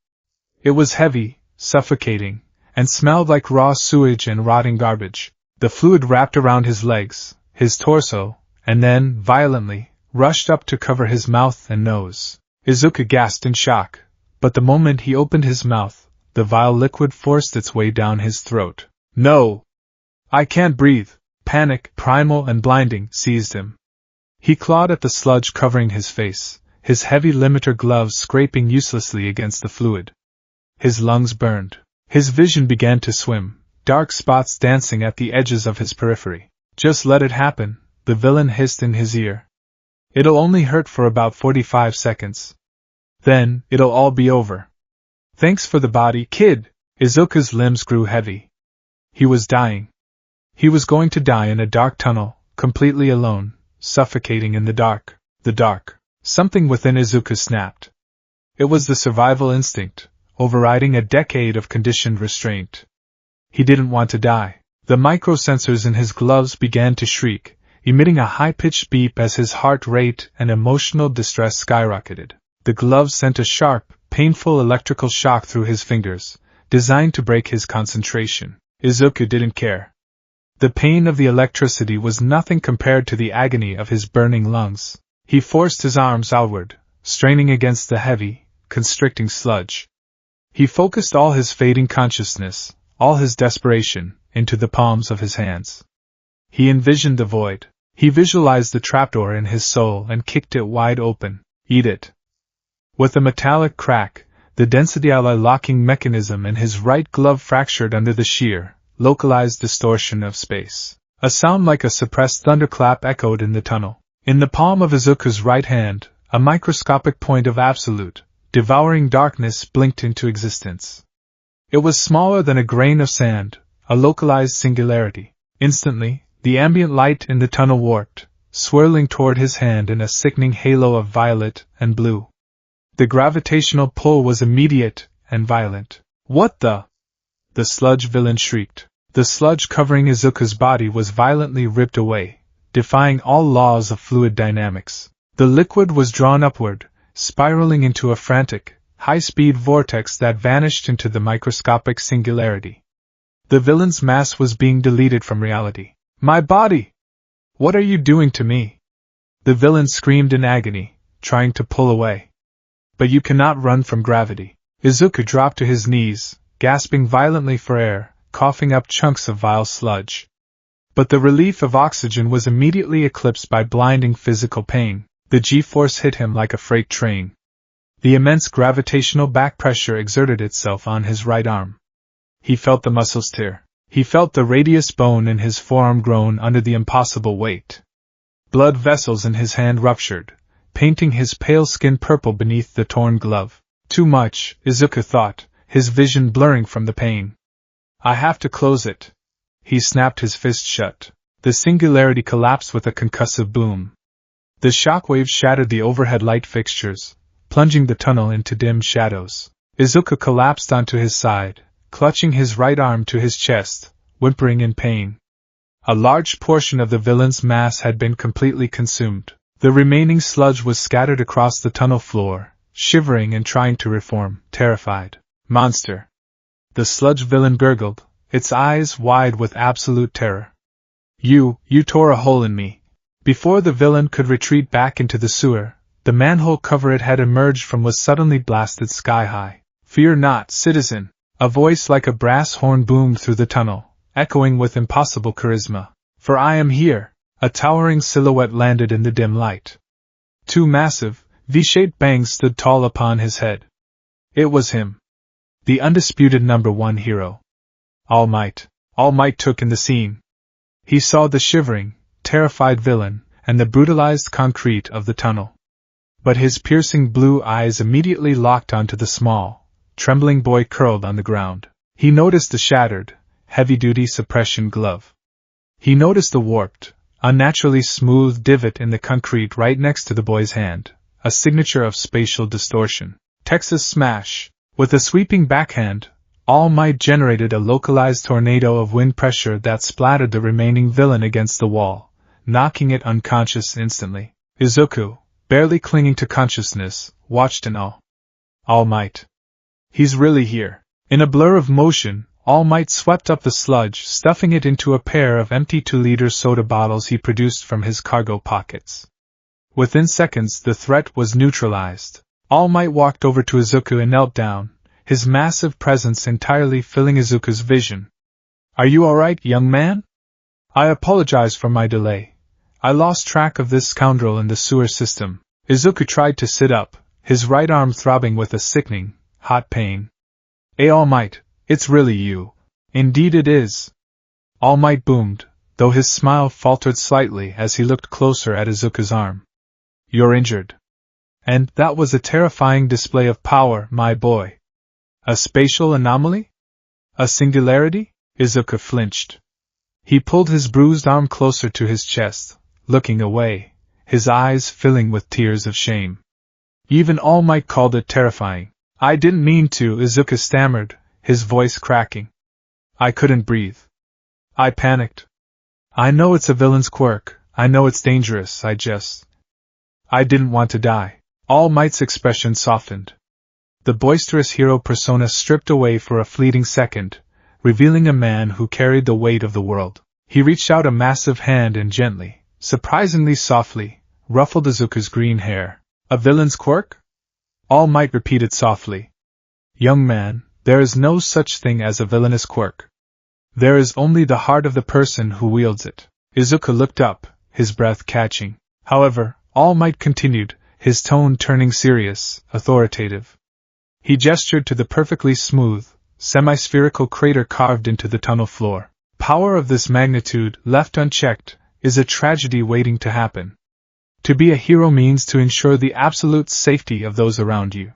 A: It was heavy, suffocating, and smelled like raw sewage and rotting garbage. The fluid wrapped around his legs, his torso, and then, violently, rushed up to cover his mouth and nose. Izuku gasped in shock, but the moment he opened his mouth, the vile liquid forced its way down his throat. No! I can't breathe! Panic, primal and blinding, seized him. He clawed at the sludge covering his face, his heavy limiter gloves scraping uselessly against the fluid. His lungs burned. His vision began to swim, dark spots dancing at the edges of his periphery. Just let it happen, the villain hissed in his ear. It'll only hurt for about 45 seconds. Then, it'll all be over. Thanks for the body, kid! Izuku's limbs grew heavy. He was dying. He was going to die in a dark tunnel, completely alone, suffocating in the dark. The dark. Something within Izuku snapped. It was the survival instinct, overriding a decade of conditioned restraint. He didn't want to die. The microsensors in his gloves began to shriek, emitting a high-pitched beep as his heart rate and emotional distress skyrocketed. The glove sent a sharp, painful electrical shock through his fingers, designed to break his concentration. Izuku didn't care. The pain of the electricity was nothing compared to the agony of his burning lungs. He forced his arms outward, straining against the heavy, constricting sludge. He focused all his fading consciousness, all his desperation, into the palms of his hands. He envisioned the void. He visualized the trapdoor in his soul and kicked it wide open. Eat it. With a metallic crack, the density locking mechanism in his right glove fractured under the sheer, localized distortion of space. A sound like a suppressed thunderclap echoed in the tunnel. In the palm of Izuku's right hand, a microscopic point of absolute, devouring darkness blinked into existence. It was smaller than a grain of sand, a localized singularity. Instantly, the ambient light in the tunnel warped, swirling toward his hand in a sickening halo of violet and blue. The gravitational pull was immediate and violent. What the? The sludge villain shrieked. The sludge covering Izuku's body was violently ripped away, defying all laws of fluid dynamics. The liquid was drawn upward, spiraling into a frantic, high-speed vortex that vanished into the microscopic singularity. The villain's mass was being deleted from reality. My body! What are you doing to me? The villain screamed in agony, trying to pull away. But you cannot run from gravity. Izuku dropped to his knees, gasping violently for air, coughing up chunks of vile sludge. But the relief of oxygen was immediately eclipsed by blinding physical pain. The G-force hit him like a freight train. The immense gravitational back pressure exerted itself on his right arm. He felt the muscles tear. He felt the radius bone in his forearm groan under the impossible weight. Blood vessels in his hand ruptured, painting his pale skin purple beneath the torn glove. Too much, Izuku thought, his vision blurring from the pain. I have to close it. He snapped his fist shut. The singularity collapsed with a concussive boom. The shockwaves shattered the overhead light fixtures, plunging the tunnel into dim shadows. Izuku collapsed onto his side, clutching his right arm to his chest, whimpering in pain. A large portion of the villain's mass had been completely consumed. The remaining sludge was scattered across the tunnel floor, shivering and trying to reform, terrified. Monster! The sludge villain gurgled, its eyes wide with absolute terror. You tore a hole in me. Before the villain could retreat back into the sewer, the manhole cover it had emerged from was suddenly blasted sky-high. Fear not, citizen! A voice like a brass horn boomed through the tunnel, echoing with impossible charisma. For I am here! A towering silhouette landed in the dim light. Two massive, V-shaped bangs stood tall upon his head. It was him. The undisputed #1 hero. All Might. All Might took in the scene. He saw the shivering, terrified villain, and the brutalized concrete of the tunnel. But his piercing blue eyes immediately locked onto the small, trembling boy curled on the ground. He noticed the shattered, heavy-duty suppression glove. He noticed the warped, unnaturally smooth divot in the concrete right next to the boy's hand, a signature of spatial distortion. Texas Smash. With a sweeping backhand, All Might generated a localized tornado of wind pressure that splattered the remaining villain against the wall, knocking it unconscious instantly. Izuku, barely clinging to consciousness, watched in awe. All Might. He's really here. In a blur of motion, All Might swept up the sludge, stuffing it into a pair of empty 2-liter soda bottles he produced from his cargo pockets. Within seconds the threat was neutralized. All Might walked over to Izuku and knelt down, his massive presence entirely filling Izuku's vision. Are you alright, young man? I apologize for my delay. I lost track of this scoundrel in the sewer system. Izuku tried to sit up, his right arm throbbing with a sickening, hot pain. All Might, it's really you. Indeed it is. All Might boomed, though his smile faltered slightly as he looked closer at Izuku's arm. You're injured. And that was a terrifying display of power, my boy. A spatial anomaly? A singularity? Izuku flinched. He pulled his bruised arm closer to his chest, looking away, his eyes filling with tears of shame. Even All Might called it terrifying. I didn't mean to, Izuku stammered, his voice cracking. I couldn't breathe. I panicked. I know it's a villain's quirk, I know it's dangerous, I didn't want to die. All Might's expression softened. The boisterous hero persona stripped away for a fleeting second, revealing a man who carried the weight of the world. He reached out a massive hand and gently, surprisingly softly, ruffled Izuku's green hair. A villain's quirk? All Might repeated softly. Young man, there is no such thing as a villainous quirk. There is only the heart of the person who wields it. Izuku looked up, his breath catching. However, All Might continued, his tone turning serious, authoritative. He gestured to the perfectly smooth, semi-spherical crater carved into the tunnel floor. Power of this magnitude, left unchecked, is a tragedy waiting to happen. To be a hero means to ensure the absolute safety of those around you.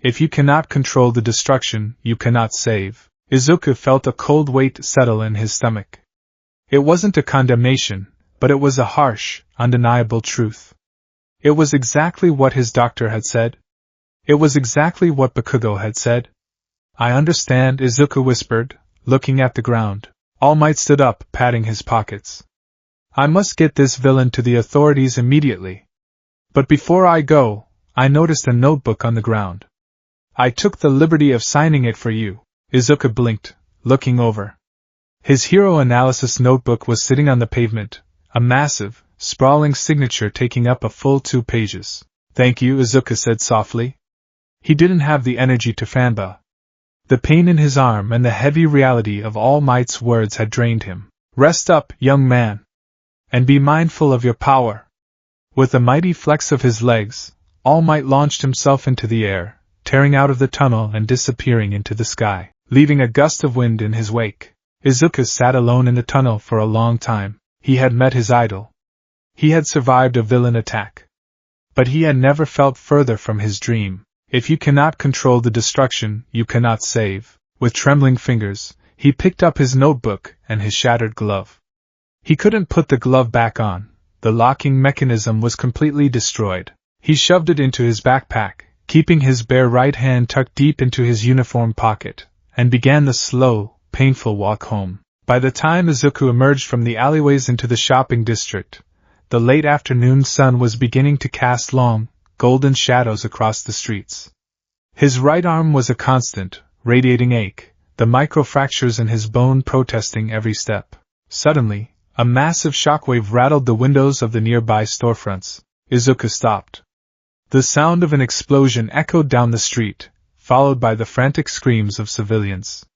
A: If you cannot control the destruction, you cannot save. Izuku felt a cold weight settle in his stomach. It wasn't a condemnation, but it was a harsh, undeniable truth. It was exactly what his doctor had said. It was exactly what Bakugo had said. I understand, Izuku whispered, looking at the ground. All Might stood up, patting his pockets. I must get this villain to the authorities immediately. But before I go, I noticed a notebook on the ground. I took the liberty of signing it for you. Izuku blinked, looking over. His hero analysis notebook was sitting on the pavement, a massive, sprawling signature taking up a full 2 pages. Thank you, Izuku said softly. He didn't have the energy to fanbow. The pain in his arm and the heavy reality of All Might's words had drained him. Rest up, young man. And be mindful of your power. With a mighty flex of his legs, All Might launched himself into the air, tearing out of the tunnel and disappearing into the sky, leaving a gust of wind in his wake. Izuku sat alone in the tunnel for a long time. He had met his idol. He had survived a villain attack. But he had never felt further from his dream. If you cannot control the destruction, you cannot save. With trembling fingers, he picked up his notebook and his shattered glove. He couldn't put the glove back on. The locking mechanism was completely destroyed. He shoved it into his backpack, keeping his bare right hand tucked deep into his uniform pocket, and began the slow, painful walk home. By the time Izuku emerged from the alleyways into the shopping district, the late afternoon sun was beginning to cast long, golden shadows across the streets. His right arm was a constant, radiating ache, the microfractures in his bone protesting every step. Suddenly, a massive shockwave rattled the windows of the nearby storefronts. Izuku stopped. The sound of an explosion echoed down the street, followed by the frantic screams of civilians.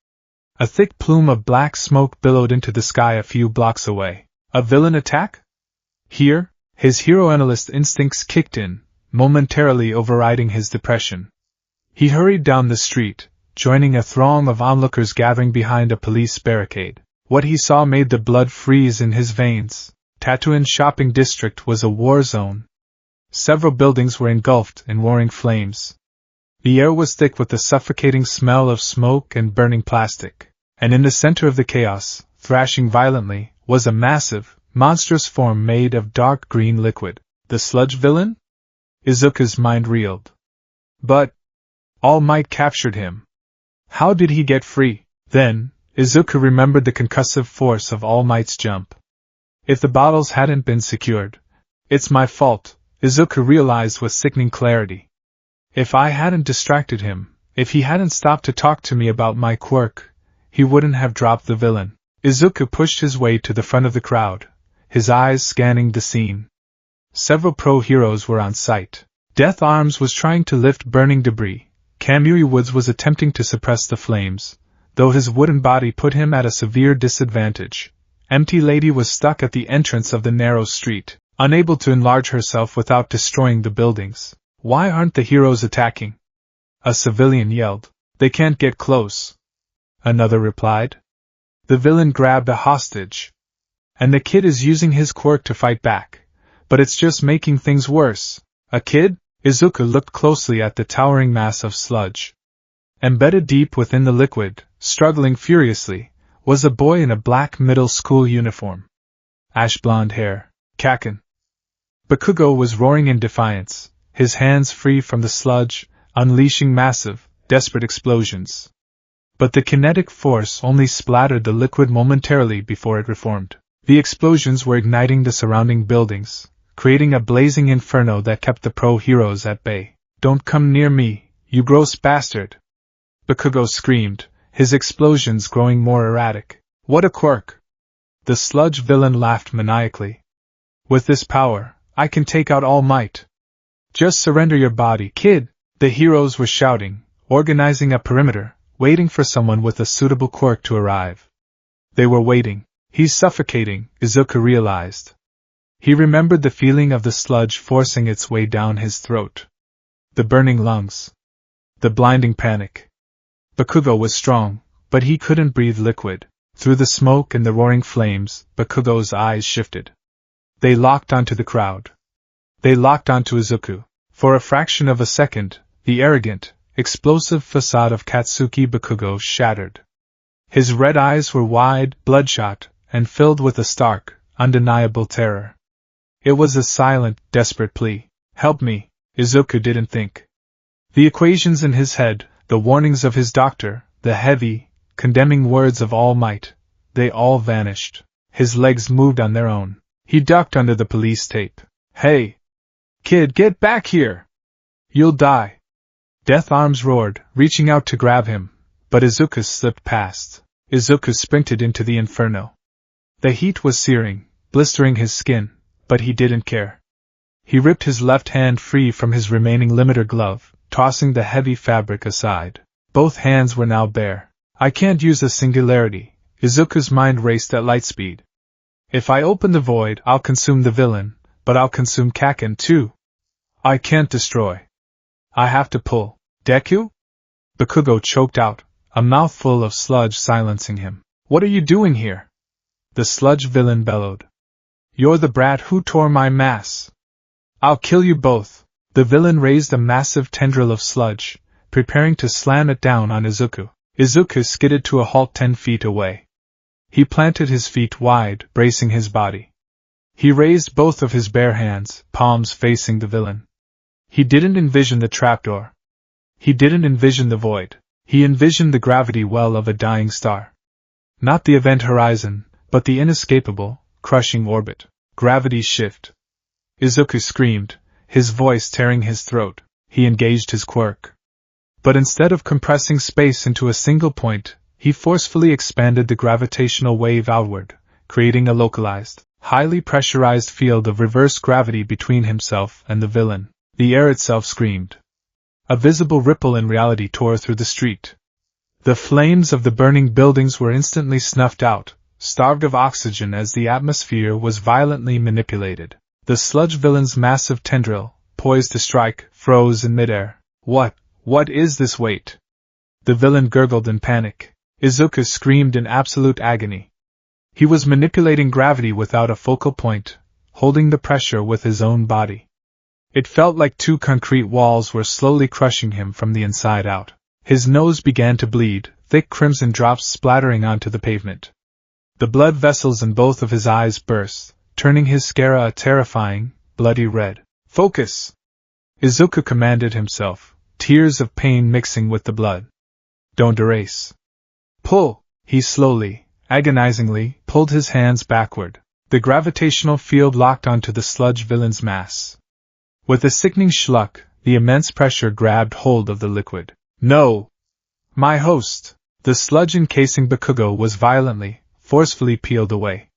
A: A thick plume of black smoke billowed into the sky a few blocks away. A villain attack? Here? His hero analyst instincts kicked in, momentarily overriding his depression. He hurried down the street, joining a throng of onlookers gathering behind a police barricade. What he saw made the blood freeze in his veins. Tatooine's shopping district was a war zone. Several buildings were engulfed in roaring flames. The air was thick with the suffocating smell of smoke and burning plastic. And in the center of the chaos, thrashing violently, was a massive, monstrous form made of dark green liquid. The sludge villain? Izuku's mind reeled. But All Might captured him. How did he get free? Then, Izuku remembered the concussive force of All Might's jump. If the bottles hadn't been secured, it's my fault, Izuku realized with sickening clarity. If I hadn't distracted him, if he hadn't stopped to talk to me about my quirk, he wouldn't have dropped the villain. Izuku pushed his way to the front of the crowd, his eyes scanning the scene. Several pro-heroes were on site. Death Arms was trying to lift burning debris. Kamui Woods was attempting to suppress the flames, though his wooden body put him at a severe disadvantage. Empty Lady was stuck at the entrance of the narrow street, unable to enlarge herself without destroying the buildings. Why aren't the heroes attacking? A civilian yelled. They can't get close. Another replied. The villain grabbed a hostage. And the kid is using his quirk to fight back. But it's just making things worse. A kid? Izuku looked closely at the towering mass of sludge. Embedded deep within the liquid, struggling furiously, was a boy in a black middle school uniform. Ash blonde hair. Kaken. Bakugo was roaring in defiance, his hands free from the sludge, unleashing massive, desperate explosions. But the kinetic force only splattered the liquid momentarily before it reformed. The explosions were igniting the surrounding buildings, creating a blazing inferno that kept the pro-heroes at bay. "Don't come near me, you gross bastard!" Bakugo screamed, his explosions growing more erratic. "What a quirk!" The sludge villain laughed maniacally. "With this power, I can take out All Might. Just surrender your body, kid!" The heroes were shouting, organizing a perimeter, waiting for someone with a suitable quirk to arrive. They were waiting. "He's suffocating," Izuku realized. He remembered the feeling of the sludge forcing its way down his throat. The burning lungs. The blinding panic. Bakugo was strong, but he couldn't breathe liquid. Through the smoke and the roaring flames, Bakugo's eyes shifted. They locked onto the crowd. They locked onto Izuku. For a fraction of a second, the arrogant, explosive facade of Katsuki Bakugo shattered. His red eyes were wide, bloodshot, and filled with a stark, undeniable terror. It was a silent, desperate plea. "Help me," Izuku didn't think. The equations in his head, the warnings of his doctor, the heavy, condemning words of All Might, they all vanished. His legs moved on their own. He ducked under the police tape. "Hey! Kid, get back here! You'll die!" Death Arms roared, reaching out to grab him, but Izuku slipped past. Izuku sprinted into the inferno. The heat was searing, blistering his skin, but he didn't care. He ripped his left hand free from his remaining limiter glove, tossing the heavy fabric aside. Both hands were now bare. "I can't use a singularity," Izuku's mind raced at light speed. "If I open the void, I'll consume the villain, but I'll consume Kaken too. I can't destroy. I have to pull." "Deku?" Bakugo choked out, a mouthful of sludge silencing him. "What are you doing here?" The sludge villain bellowed. "You're the brat who tore my mass. I'll kill you both." The villain raised a massive tendril of sludge, preparing to slam it down on Izuku. Izuku skidded to a halt 10 feet away. He planted his feet wide, bracing his body. He raised both of his bare hands, palms facing the villain. He didn't envision the trapdoor. He didn't envision the void. He envisioned the gravity well of a dying star. Not the event horizon, but the inescapable, crushing orbit. Gravity shift. Izuku screamed, his voice tearing his throat. He engaged his quirk. But instead of compressing space into a single point, he forcefully expanded the gravitational wave outward, creating a localized, highly pressurized field of reverse gravity between himself and the villain. The air itself screamed. A visible ripple in reality tore through the street. The flames of the burning buildings were instantly snuffed out, starved of oxygen as the atmosphere was violently manipulated. The sludge villain's massive tendril, poised to strike, froze in midair. What is this weight?" The villain gurgled in panic. Izuku screamed in absolute agony. He was manipulating gravity without a focal point, holding the pressure with his own body. It felt like 2 concrete walls were slowly crushing him from the inside out. His nose began to bleed, thick crimson drops splattering onto the pavement. The blood vessels in both of his eyes burst, turning his sclera a terrifying, bloody red. "Focus!" Izuku commanded himself, tears of pain mixing with the blood. "Don't erase. Pull!" He slowly, agonizingly, pulled his hands backward. The gravitational field locked onto the sludge villain's mass. With a sickening schluck, the immense pressure grabbed hold of the liquid. "No! My host!" The sludge encasing Bakugo was violently, forcefully peeled away.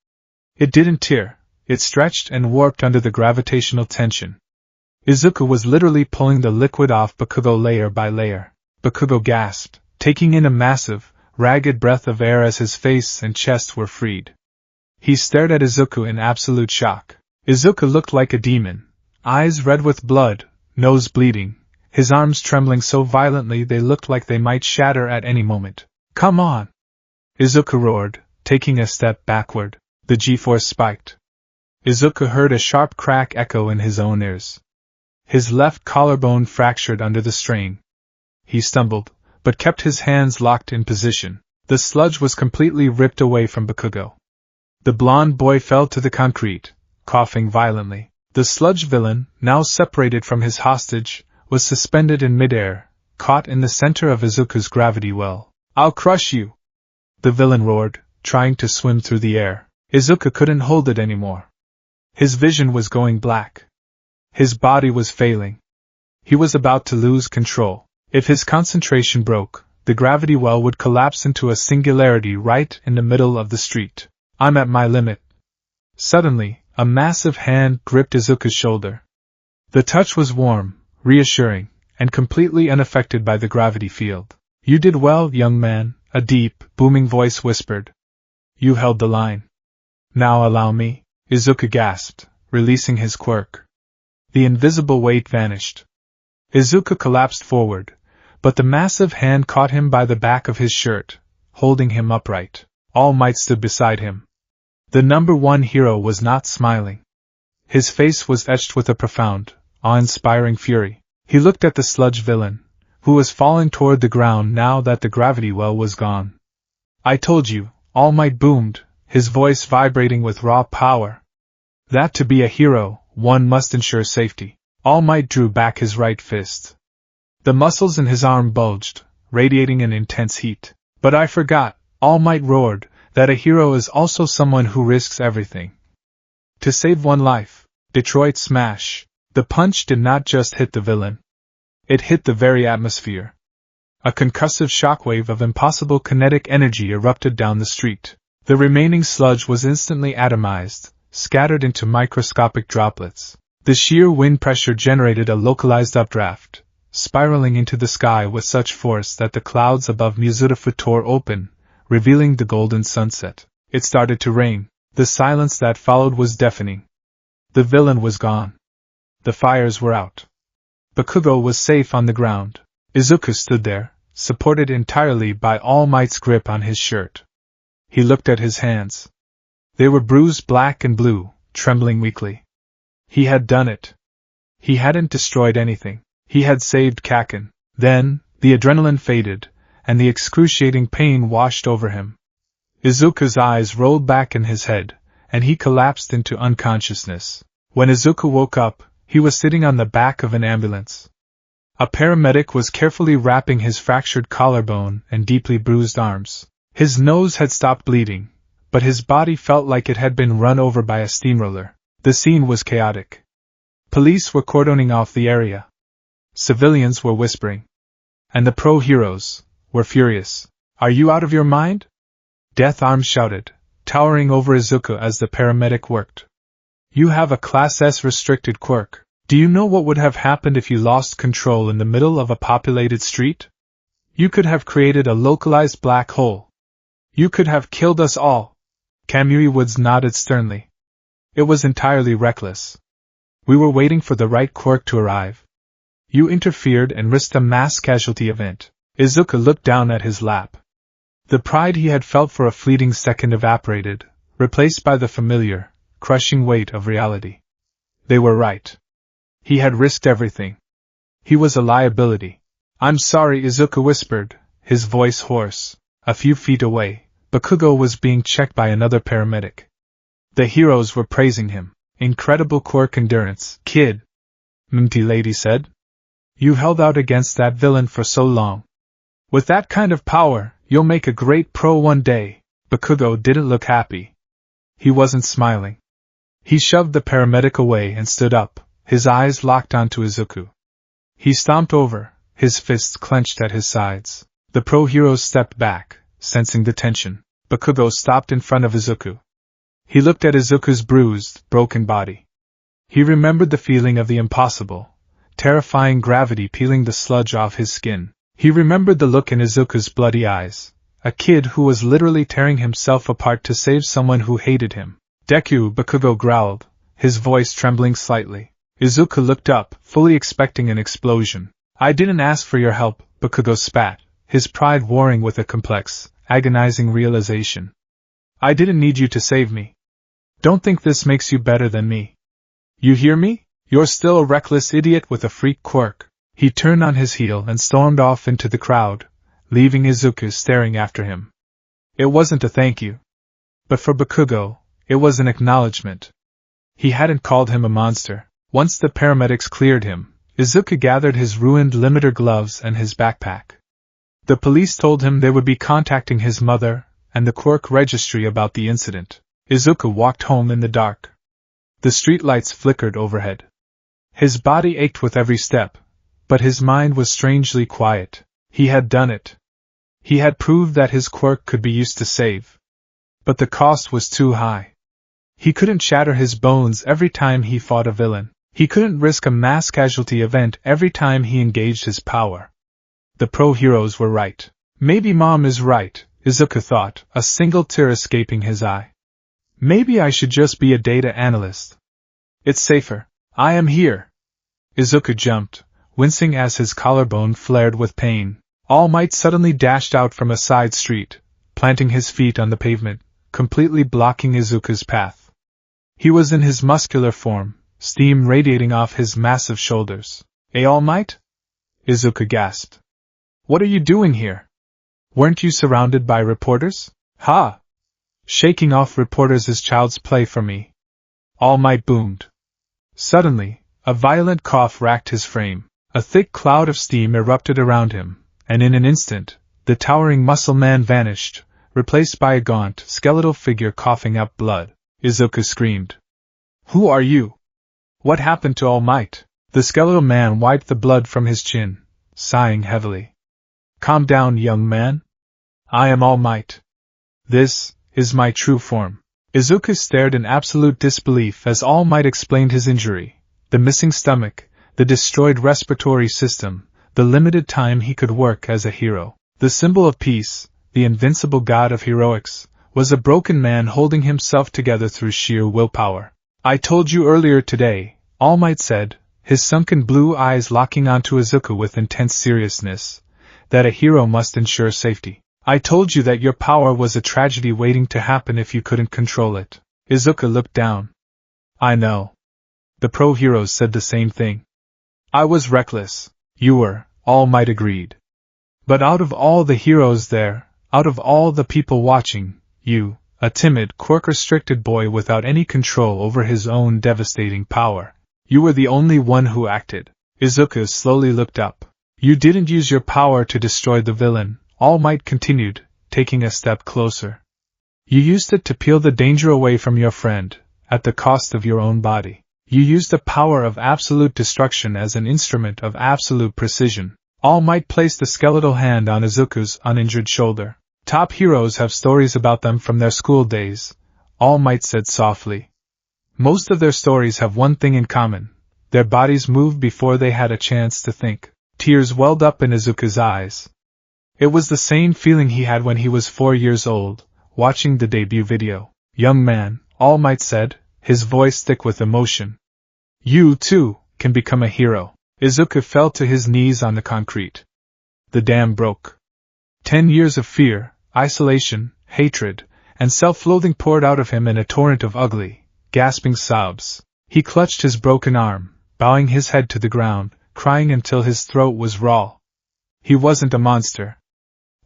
A: It didn't tear, it stretched and warped under the gravitational tension. Izuku was literally pulling the liquid off Bakugo layer by layer. Bakugo gasped, taking in a massive, ragged breath of air as his face and chest were freed. He stared at Izuku in absolute shock. Izuku looked like a demon, eyes red with blood, nose bleeding, his arms trembling so violently they looked like they might shatter at any moment. "Come on!" Izuku roared, taking a step backward. The G-force spiked. Izuku heard a sharp crack echo in his own ears. His left collarbone fractured under the strain. He stumbled, but kept his hands locked in position. The sludge was completely ripped away from Bakugo. The blond boy fell to the concrete, coughing violently. The sludge villain, now separated from his hostage, was suspended in midair, caught in the center of Izuku's gravity well. "I'll crush you!" The villain roared, trying to swim through the air. Izuku couldn't hold it anymore. His vision was going black. His body was failing. He was about to lose control. If his concentration broke, the gravity well would collapse into a singularity right in the middle of the street. I'm at my limit. Suddenly, a massive hand gripped Izuku's shoulder. The touch was warm, reassuring, and completely unaffected by the gravity field. You did well, young man, a deep, booming voice whispered. You held the line. Now allow me, Izuku gasped, releasing his quirk. The invisible weight vanished. Izuku collapsed forward, but the massive hand caught him by the back of his shirt, holding him upright. All Might stood beside him. The number one hero was not smiling. His face was etched with a profound, awe-inspiring fury. He looked at the sludge villain, who was falling toward the ground now that the gravity well was gone. I told you, All Might boomed, his voice vibrating with raw power. That to be a hero, one must ensure safety. All Might drew back his right fist. The muscles in his arm bulged, radiating an intense heat. But I forgot, All Might roared, that a hero is also someone who risks everything. To save one life. Detroit smash. The punch did not just hit the villain. It hit the very atmosphere. A concussive shockwave of impossible kinetic energy erupted down the street. The remaining sludge was instantly atomized, scattered into microscopic droplets. The sheer wind pressure generated a localized updraft, spiraling into the sky with such force that the clouds above Mizurufu tore open, revealing the golden sunset. It started to rain. The silence that followed was deafening. The villain was gone. The fires were out. Bakugo was safe on the ground. Izuku stood there, supported entirely by All Might's grip on his shirt. He looked at his hands. They were bruised black and blue, trembling weakly. He had done it. He hadn't destroyed anything. He had saved Kaken. Then, the adrenaline faded, and the excruciating pain washed over him. Izuku's eyes rolled back in his head, and he collapsed into unconsciousness. When Izuku woke up, he was sitting on the back of an ambulance. A paramedic was carefully wrapping his fractured collarbone and deeply bruised arms. His nose had stopped bleeding, but his body felt like it had been run over by a steamroller. The scene was chaotic. Police were cordoning off the area. Civilians were whispering. And the pro-heroes were furious. Are you out of your mind? Death Arm shouted, towering over Izuku as the paramedic worked. You have a Class S restricted quirk. Do you know what would have happened if you lost control in the middle of a populated street? You could have created a localized black hole. You could have killed us all. Kamui Woods nodded sternly. It was entirely reckless. We were waiting for the right quirk to arrive. You interfered and risked a mass casualty event. Izuku looked down at his lap. The pride he had felt for a fleeting second evaporated, replaced by the familiar, crushing weight of reality. They were right. He had risked everything. He was a liability. I'm sorry, Izuku whispered, his voice hoarse. A few feet away, Bakugo was being checked by another paramedic. The heroes were praising him. Incredible quirk endurance, kid. Mumty Lady said. You held out against that villain for so long. With that kind of power, you'll make a great pro one day. Bakugo didn't look happy. He wasn't smiling. He shoved the paramedic away and stood up, his eyes locked onto Izuku. He stomped over, his fists clenched at his sides. The pro-heroes stepped back, sensing the tension. Bakugo stopped in front of Izuku. He looked at Izuku's bruised, broken body. He remembered the feeling of the impossible, terrifying gravity peeling the sludge off his skin. He remembered the look in Izuku's bloody eyes, a kid who was literally tearing himself apart to save someone who hated him. Deku, Bakugo growled, his voice trembling slightly. Izuku looked up, fully expecting an explosion. I didn't ask for your help, Bakugo spat, his pride warring with a complex, agonizing realization. I didn't need you to save me. Don't think this makes you better than me. You hear me? You're still a reckless idiot with a freak quirk. He turned on his heel and stormed off into the crowd, leaving Izuku staring after him. It wasn't a thank you. But for Bakugo, it was an acknowledgement. He hadn't called him a monster. Once the paramedics cleared him, Izuku gathered his ruined limiter gloves and his backpack. The police told him they would be contacting his mother and the quirk registry about the incident. Izuku walked home in the dark. The streetlights flickered overhead. His body ached with every step, but his mind was strangely quiet. He had done it. He had proved that his quirk could be used to save. But the cost was too high. He couldn't shatter his bones every time he fought a villain. He couldn't risk a mass casualty event every time he engaged his power. The pro-heroes were right. Maybe Mom is right, Izuku thought, a single tear escaping his eye. Maybe I should just be a data analyst. It's safer. I am here. Izuku jumped, wincing as his collarbone flared with pain. All Might suddenly dashed out from a side street, planting his feet on the pavement, completely blocking Izuku's path. He was in his muscular form, steam radiating off his massive shoulders. All Might? Izuku gasped. What are you doing here? Weren't you surrounded by reporters? Ha! Shaking off reporters is child's play for me. All Might boomed. Suddenly, a violent cough racked his frame. A thick cloud of steam erupted around him, and in an instant, the towering muscle man vanished, replaced by a gaunt, skeletal figure coughing up blood. Izuku screamed. Who are you? What happened to All Might? The skeletal man wiped the blood from his chin, sighing heavily. Calm down, young man. I am All Might. This is my true form. Izuku stared in absolute disbelief as All Might explained his injury, the missing stomach, the destroyed respiratory system, the limited time he could work as a hero. The symbol of peace, the invincible god of heroics, was a broken man holding himself together through sheer willpower. I told you earlier today, All Might said, his sunken blue eyes locking onto Izuku with intense seriousness, that a hero must ensure safety. I told you that your power was a tragedy waiting to happen if you couldn't control it. Izuku looked down. I know. The pro-heroes said the same thing. I was reckless. You were, All Might agreed. But out of all the heroes there, out of all the people watching, you, a timid, quirk-restricted boy without any control over his own devastating power, you were the only one who acted. Izuku slowly looked up. You didn't use your power to destroy the villain, All Might continued, taking a step closer. You used it to peel the danger away from your friend, at the cost of your own body. You used the power of absolute destruction as an instrument of absolute precision. All Might placed a skeletal hand on Izuku's uninjured shoulder. Top heroes have stories about them from their school days, All Might said softly. Most of their stories have one thing in common. Their bodies moved before they had a chance to think. Tears welled up in Izuku's eyes. It was the same feeling he had when he was 4 years old, watching the debut video. Young man, All Might said, his voice thick with emotion. You, too, can become a hero. Izuku fell to his knees on the concrete. The dam broke. 10 years of fear, isolation, hatred, and self-loathing poured out of him in a torrent of ugly, gasping sobs. He clutched his broken arm, bowing his head to the ground, crying until his throat was raw. He wasn't a monster.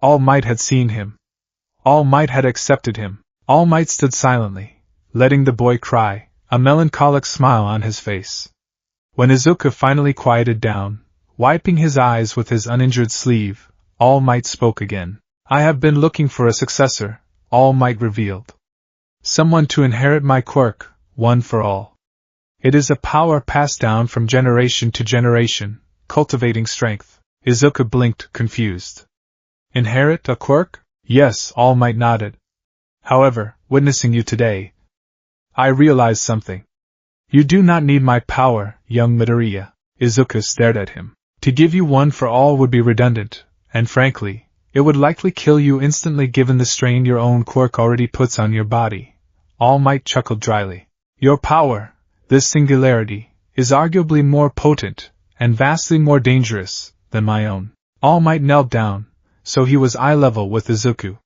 A: All Might had seen him. All Might had accepted him. All Might stood silently, letting the boy cry, a melancholic smile on his face. When Izuku finally quieted down, wiping his eyes with his uninjured sleeve, All Might spoke again. I have been looking for a successor, All Might revealed. Someone to inherit my quirk, one for all. It is a power passed down from generation to generation, cultivating strength. Izuku blinked, confused. Inherit a quirk? Yes, All Might nodded. However, witnessing you today, I realized something. You do not need my power, young Midoriya. Izuku stared at him. To give you one for all would be redundant, and frankly, it would likely kill you instantly given the strain your own quirk already puts on your body. All Might chuckled dryly. Your power, this singularity, is arguably more potent, and vastly more dangerous, than my own. All Might knelt down, so he was eye level with Izuku.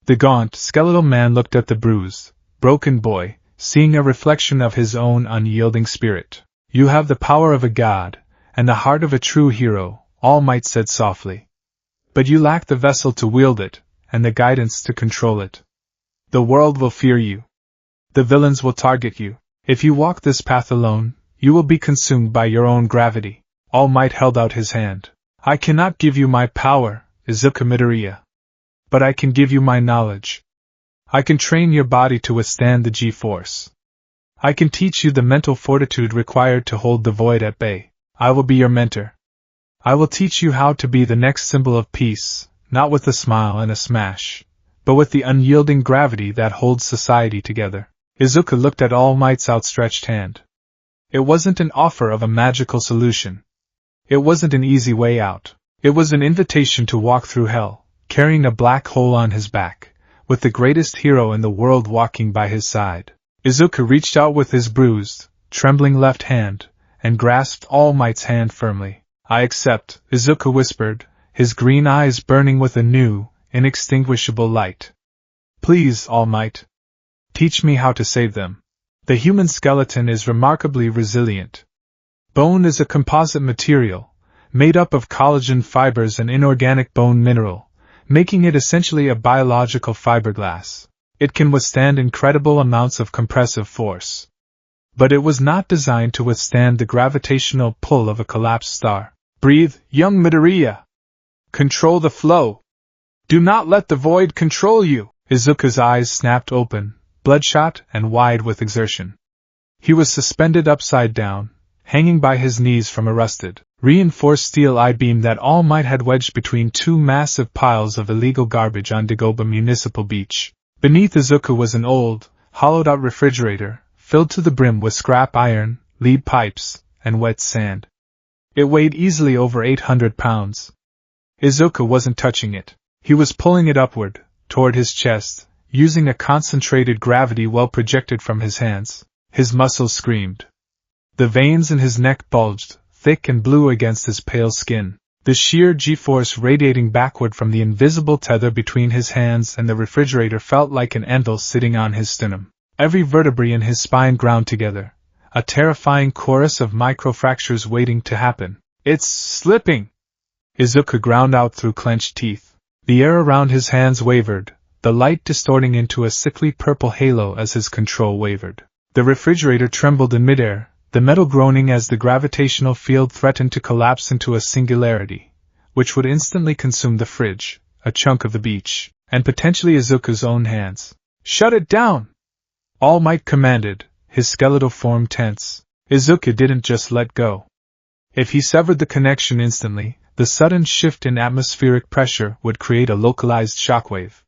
A: The gaunt, skeletal man looked at the bruised, broken boy, seeing a reflection of his own unyielding spirit. You have the power of a god, and the heart of a true hero, All Might said softly. But you lack the vessel to wield it, and the guidance to control it. The world will fear you. The villains will target you. If you walk this path alone, you will be consumed by your own gravity. All Might held out his hand. I cannot give you my power, Izuku Midoriya. But I can give you my knowledge. I can train your body to withstand the G-force. I can teach you the mental fortitude required to hold the void at bay. I will be your mentor. I will teach you how to be the next symbol of peace, not with a smile and a smash, but with the unyielding gravity that holds society together. Izuku looked at All Might's outstretched hand. It wasn't an offer of a magical solution. It wasn't an easy way out. It was an invitation to walk through hell, carrying a black hole on his back, with the greatest hero in the world walking by his side. Izuku reached out with his bruised, trembling left hand, and grasped All Might's hand firmly. I accept, Izuku whispered, his green eyes burning with a new, inextinguishable light. Please, All Might. Teach me how to save them. The human skeleton is remarkably resilient. Bone is a composite material, made up of collagen fibers and inorganic bone mineral, making it essentially a biological fiberglass. It can withstand incredible amounts of compressive force. But it was not designed to withstand the gravitational pull of a collapsed star. Breathe, young Midoriya. Control the flow. Do not let the void control you. Izuku's eyes snapped open, bloodshot and wide with exertion. He was suspended upside down, hanging by his knees from a rusted, reinforced steel I-beam that All Might had wedged between two massive piles of illegal garbage on Dagoba Municipal Beach. Beneath Izuku was an old, hollowed-out refrigerator, filled to the brim with scrap iron, lead pipes, and wet sand. It weighed easily over 800 pounds. Izuku wasn't touching it. He was pulling it upward, toward his chest, using a concentrated gravity well projected from his hands. His muscles screamed. The veins in his neck bulged, thick and blue against his pale skin. The sheer G-force radiating backward from the invisible tether between his hands and the refrigerator felt like an anvil sitting on his sternum. Every vertebrae in his spine ground together, a terrifying chorus of microfractures waiting to happen. It's slipping! Izuku ground out through clenched teeth. The air around his hands wavered, the light distorting into a sickly purple halo as his control wavered. The refrigerator trembled in midair, the metal groaning as the gravitational field threatened to collapse into a singularity, which would instantly consume the fridge, a chunk of the beach, and potentially Izuku's own hands. Shut it down! All Might commanded, his skeletal form tense. Izuku didn't just let go. If he severed the connection instantly, the sudden shift in atmospheric pressure would create a localized shockwave.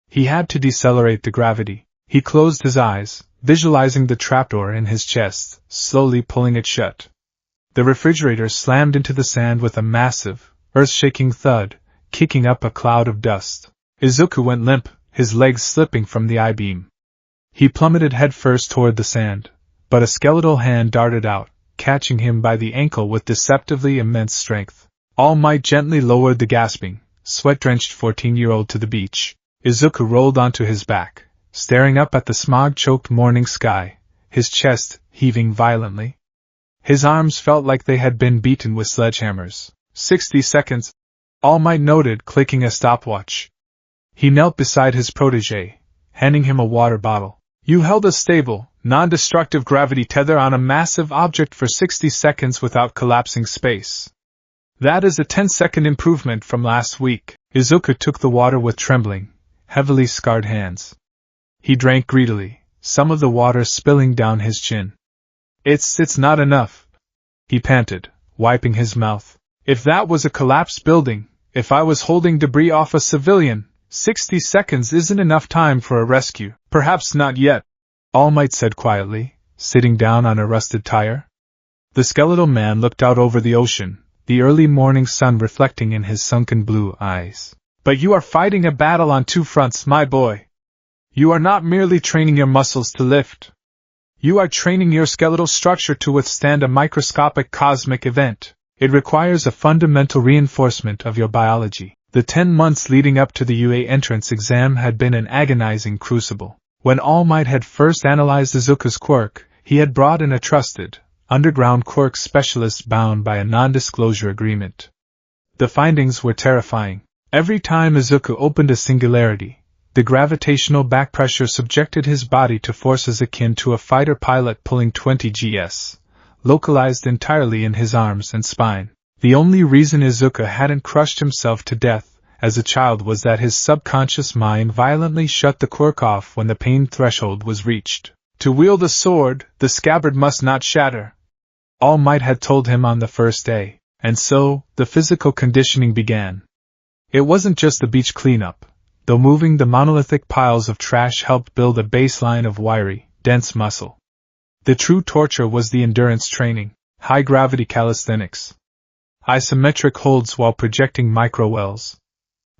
A: He had to decelerate the gravity. He closed his eyes, visualizing the trapdoor in his chest, slowly pulling it shut. The refrigerator slammed into the sand with a massive, earth-shaking thud, kicking up a cloud of dust. Izuku went limp, his legs slipping from the I-beam. He plummeted headfirst toward the sand, but a skeletal hand darted out, catching him by the ankle with deceptively immense strength. All Might gently lowered the gasping, sweat-drenched 14-year-old to the beach. Izuku rolled onto his back, staring up at the smog-choked morning sky, his chest heaving violently. His arms felt like they had been beaten with sledgehammers. 60 seconds, All Might noted, clicking a stopwatch. He knelt beside his protégé, handing him a water bottle. You held a stable, non-destructive gravity tether on a massive object for 60 seconds without collapsing space. That is a 10-second improvement from last week. Izuku took the water with trembling, heavily scarred hands. He drank greedily, some of the water spilling down his chin. It's not enough, he panted, wiping his mouth. If that was a collapsed building, if I was holding debris off a civilian, 60 seconds isn't enough time for a rescue. Perhaps not yet, All Might said quietly, sitting down on a rusted tire. The skeletal man looked out over the ocean, the early morning sun reflecting in his sunken blue eyes. But you are fighting a battle on two fronts, my boy. You are not merely training your muscles to lift. You are training your skeletal structure to withstand a microscopic cosmic event. It requires a fundamental reinforcement of your biology. The 10 months leading up to the UA entrance exam had been an agonizing crucible. When All Might had first analyzed Izuku's quirk, he had brought in a trusted, underground quirk specialist bound by a non-disclosure agreement. The findings were terrifying. Every time Izuku opened a singularity, the gravitational backpressure subjected his body to forces akin to a fighter pilot pulling 20 gs, localized entirely in his arms and spine. The only reason Izuku hadn't crushed himself to death as a child was that his subconscious mind violently shut the quirk off when the pain threshold was reached. To wield a sword, the scabbard must not shatter. All Might had told him on the first day, and so, the physical conditioning began. It wasn't just the beach cleanup, though moving the monolithic piles of trash helped build a baseline of wiry, dense muscle. The true torture was the endurance training, high-gravity calisthenics. Isometric holds while projecting micro-wells.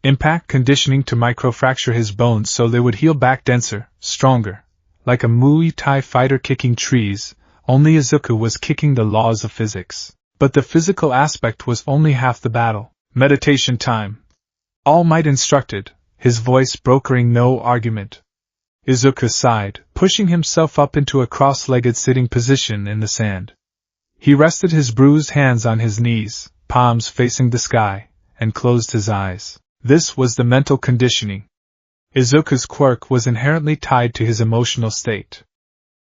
A: Impact conditioning to microfracture his bones so they would heal back denser, stronger. Like a Muay Thai fighter kicking trees, only Izuku was kicking the laws of physics. But the physical aspect was only half the battle. Meditation time. All Might instructed, his voice brokering no argument. Izuku sighed, pushing himself up into a cross-legged sitting position in the sand. He rested his bruised hands on his knees, palms facing the sky, and closed his eyes. This was the mental conditioning. Izuku's quirk was inherently tied to his emotional state.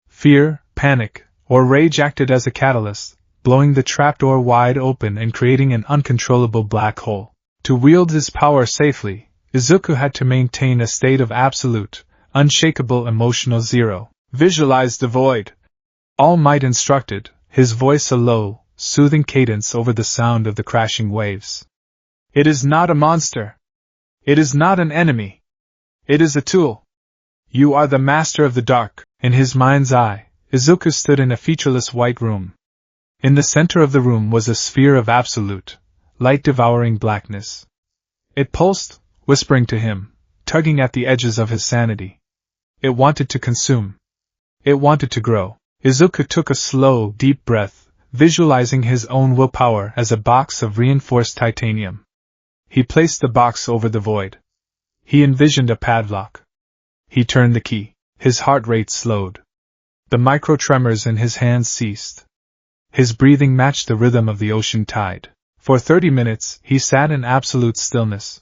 A: Fear, panic, or rage acted as a catalyst, blowing the trapdoor wide open and creating an uncontrollable black hole. To wield his power safely, Izuku had to maintain a state of absolute, unshakable emotional zero. Visualize the void. All Might instructed, his voice a low, soothing cadence over the sound of the crashing waves. It is not a monster. It is not an enemy. It is a tool. You are the master of the dark. In his mind's eye, Izuku stood in a featureless white room. In the center of the room was a sphere of absolute, light-devouring blackness. It pulsed, whispering to him, tugging at the edges of his sanity. It wanted to consume. It wanted to grow. Izuku took a slow, deep breath, visualizing his own willpower as a box of reinforced titanium. He placed the box over the void. He envisioned a padlock. He turned the key. His heart rate slowed. The micro-tremors in his hands ceased. His breathing matched the rhythm of the ocean tide. For 30 minutes, he sat in absolute stillness.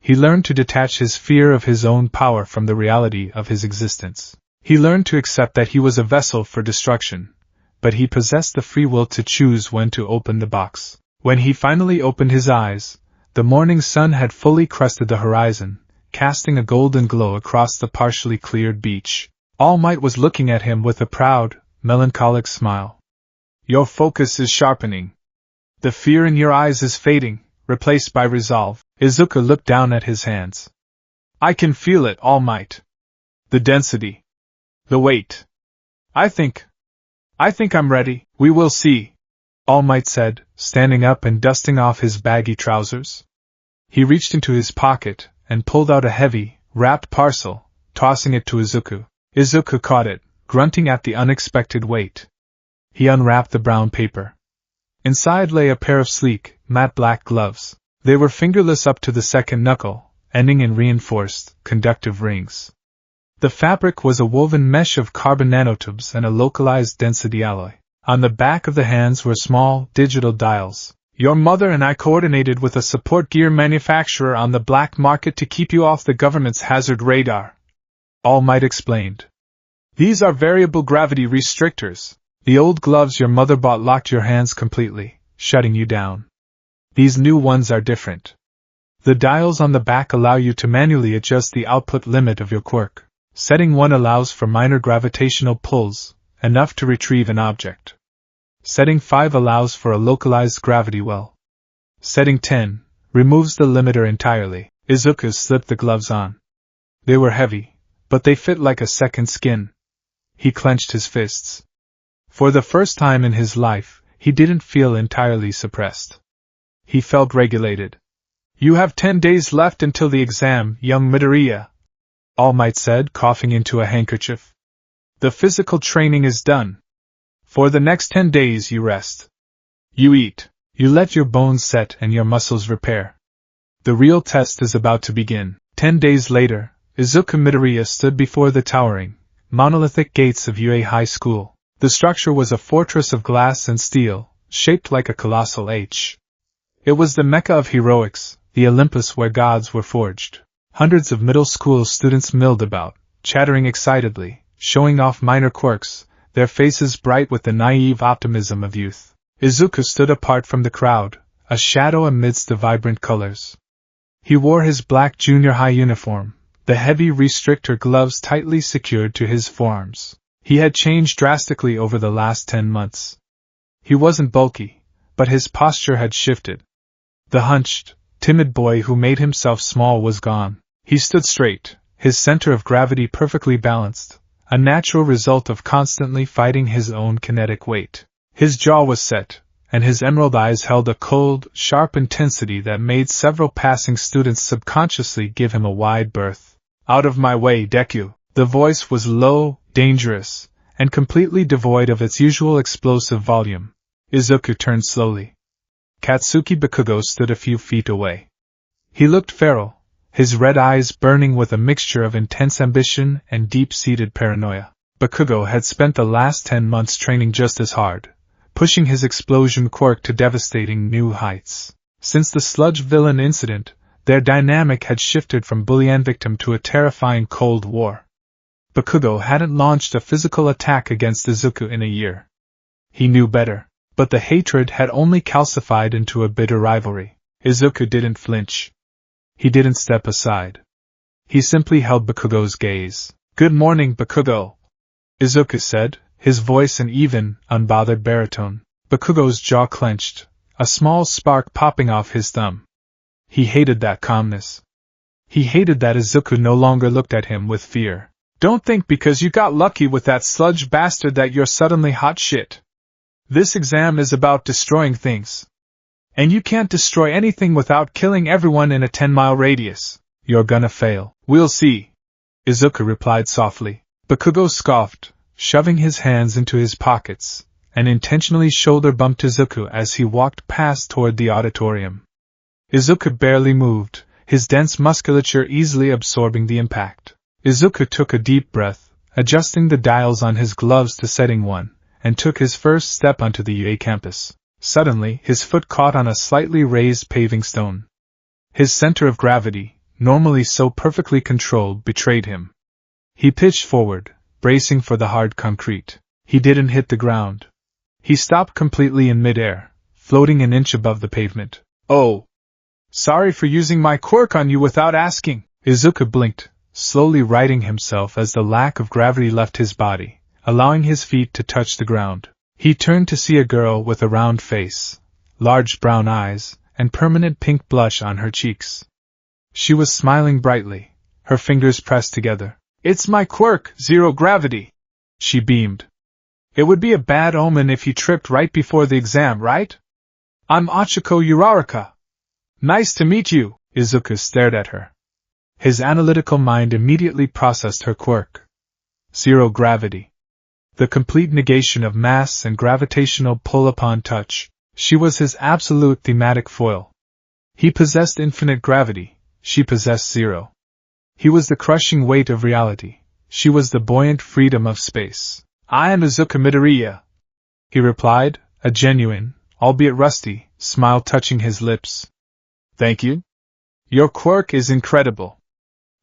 A: He learned to detach his fear of his own power from the reality of his existence. He learned to accept that he was a vessel for destruction, but he possessed the free will to choose when to open the box. When he finally opened his eyes, the morning sun had fully crested the horizon, casting a golden glow across the partially cleared beach. All Might was looking at him with a proud, melancholic smile. Your focus is sharpening. The fear in your eyes is fading, replaced by resolve. Izuku looked down at his hands. I can feel it, All Might. The density. The weight. I think I'm ready. We will see, All Might said, standing up and dusting off his baggy trousers. He reached into his pocket and pulled out a heavy, wrapped parcel, tossing it to Izuku. Izuku caught it, grunting at the unexpected weight. He unwrapped the brown paper. Inside lay a pair of sleek, matte black gloves. They were fingerless up to the second knuckle, ending in reinforced, conductive rings. The fabric was a woven mesh of carbon nanotubes and a localized density alloy. On the back of the hands were small, digital dials. Your mother and I coordinated with a support gear manufacturer on the black market to keep you off the government's hazard radar, All Might explained. These are variable gravity restrictors. The old gloves your mother bought locked your hands completely, shutting you down. These new ones are different. The dials on the back allow you to manually adjust the output limit of your quirk. Setting 1 allows for minor gravitational pulls, enough to retrieve an object. Setting 5 allows for a localized gravity well. Setting 10 removes the limiter entirely. Izuku slipped the gloves on. They were heavy, but they fit like a second skin. He clenched his fists. For the first time in his life, he didn't feel entirely suppressed. He felt regulated. You have 10 days left until the exam, young Midoriya, All Might said, coughing into a handkerchief. The physical training is done. For the next 10 days you rest. You eat. You let your bones set and your muscles repair. The real test is about to begin. 10 days later, Izuku Midoriya stood before the towering, monolithic gates of UA High School. The structure was a fortress of glass and steel, shaped like a colossal H. It was the Mecca of heroics, the Olympus where gods were forged. Hundreds of middle school students milled about, chattering excitedly, showing off minor quirks, their faces bright with the naive optimism of youth. Izuku stood apart from the crowd, a shadow amidst the vibrant colors. He wore his black junior high uniform, the heavy restrictor gloves tightly secured to his forearms. He had changed drastically over the last 10 months. He wasn't bulky, but his posture had shifted. The hunched, timid boy who made himself small was gone. He stood straight, his center of gravity perfectly balanced, a natural result of constantly fighting his own kinetic weight. His jaw was set, and his emerald eyes held a cold, sharp intensity that made several passing students subconsciously give him a wide berth. "Out of my way, Deku!" The voice was low, dangerous, and completely devoid of its usual explosive volume. Izuku turned slowly. Katsuki Bakugo stood a few feet away. He looked feral, his red eyes burning with a mixture of intense ambition and deep-seated paranoia. Bakugo had spent the last 10 months training just as hard, pushing his explosion quirk to devastating new heights. Since the sludge villain incident, their dynamic had shifted from bully and victim to a terrifying Cold War. Bakugo hadn't launched a physical attack against Izuku in a year. He knew better, but the hatred had only calcified into a bitter rivalry. Izuku didn't flinch. He didn't step aside. He simply held Bakugo's gaze. "Good morning, Bakugo," Izuku said, his voice an even, unbothered baritone. Bakugo's jaw clenched, a small spark popping off his thumb. He hated that calmness. He hated that Izuku no longer looked at him with fear. "Don't think because you got lucky with that sludge bastard that you're suddenly hot shit. This exam is about destroying things. And you can't destroy anything without killing everyone in a 10-mile radius. You're gonna fail." "We'll see," Izuku replied softly. Bakugo scoffed, shoving his hands into his pockets, and intentionally shoulder-bumped Izuku as he walked past toward the auditorium. Izuku barely moved, his dense musculature easily absorbing the impact. Izuku took a deep breath, adjusting the dials on his gloves to setting 1, and took his first step onto the UA campus. Suddenly, his foot caught on a slightly raised paving stone. His center of gravity, normally so perfectly controlled, betrayed him. He pitched forward, bracing for the hard concrete. He didn't hit the ground. He stopped completely in midair, floating an inch above the pavement. "Oh! Sorry for using my quirk on you without asking." Izuku blinked, slowly righting himself as the lack of gravity left his body, allowing his feet to touch the ground. He turned to see a girl with a round face, large brown eyes, and permanent pink blush on her cheeks. She was smiling brightly, her fingers pressed together. "It's my quirk, zero gravity," she beamed. "It would be a bad omen if you tripped right before the exam, right? I'm Ochiko Uraraka." "Nice to meet you," Izuku stared at her. His analytical mind immediately processed her quirk. Zero gravity. The complete negation of mass and gravitational pull upon touch. She was his absolute thematic foil. He possessed infinite gravity, she possessed zero. He was the crushing weight of reality, she was the buoyant freedom of space. "I am Izuku Midoriya," he replied, a genuine, albeit rusty, smile touching his lips. "Thank you. Your quirk is incredible.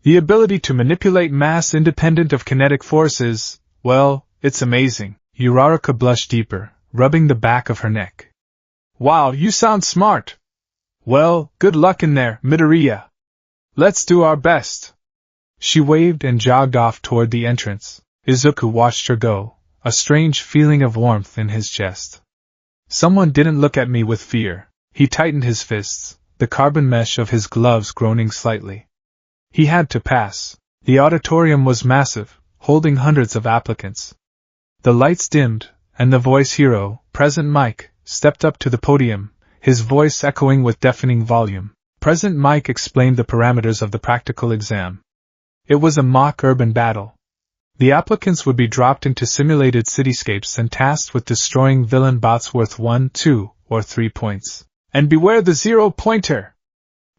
A: The ability to manipulate mass independent of kinetic forces, well, it's amazing." Uraraka blushed deeper, rubbing the back of her neck. "Wow, you sound smart. Well, good luck in there, Midoriya. Let's do our best." She waved and jogged off toward the entrance. Izuku watched her go, a strange feeling of warmth in his chest. Someone didn't look at me with fear. He tightened his fists, the carbon mesh of his gloves groaning slightly. He had to pass. The auditorium was massive, holding hundreds of applicants. The lights dimmed, and the voice hero, Present Mike, stepped up to the podium, his voice echoing with deafening volume. Present Mike explained the parameters of the practical exam. It was a mock urban battle. The applicants would be dropped into simulated cityscapes and tasked with destroying villain bots worth 1, 2, or 3 points. "And beware the zero-pointer!"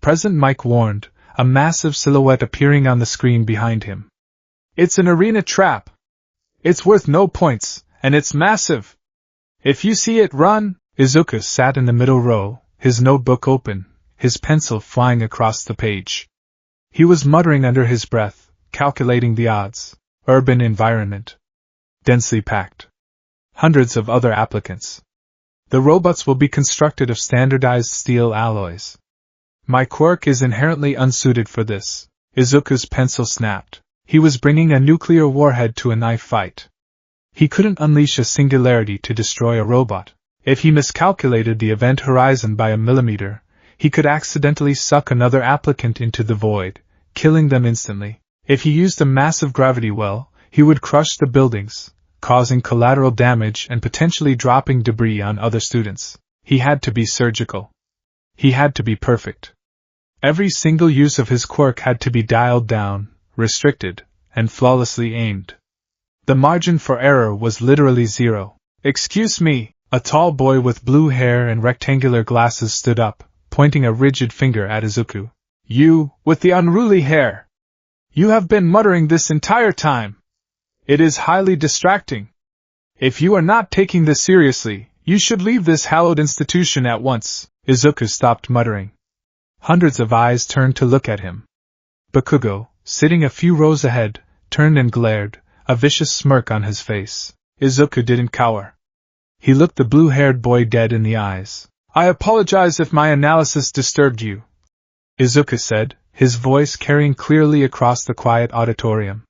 A: Present Mike warned, a massive silhouette appearing on the screen behind him. "It's an arena trap. It's worth no points, and it's massive. If you see it, run!" Izuku sat in the middle row, his notebook open, his pencil flying across the page. He was muttering under his breath, calculating the odds. Urban environment. Densely packed. Hundreds of other applicants. The robots will be constructed of standardized steel alloys. My quirk is inherently unsuited for this. Izuku's pencil snapped. He was bringing a nuclear warhead to a knife fight. He couldn't unleash a singularity to destroy a robot. If he miscalculated the event horizon by a millimeter, he could accidentally suck another applicant into the void, killing them instantly. If he used a massive gravity well, he would crush the buildings, causing collateral damage and potentially dropping debris on other students. He had to be surgical. He had to be perfect. Every single use of his quirk had to be dialed down, restricted, and flawlessly aimed. The margin for error was literally zero. "Excuse me," a tall boy with blue hair and rectangular glasses stood up, pointing a rigid finger at Izuku. "You, with the unruly hair. You have been muttering this entire time. It is highly distracting. If you are not taking this seriously, you should leave this hallowed institution at once." Izuku stopped muttering. Hundreds of eyes turned to look at him. Bakugo, sitting a few rows ahead, turned and glared, a vicious smirk on his face. Izuku didn't cower. He looked the blue-haired boy dead in the eyes. "I apologize if my analysis disturbed you," Izuku said, his voice carrying clearly across the quiet auditorium.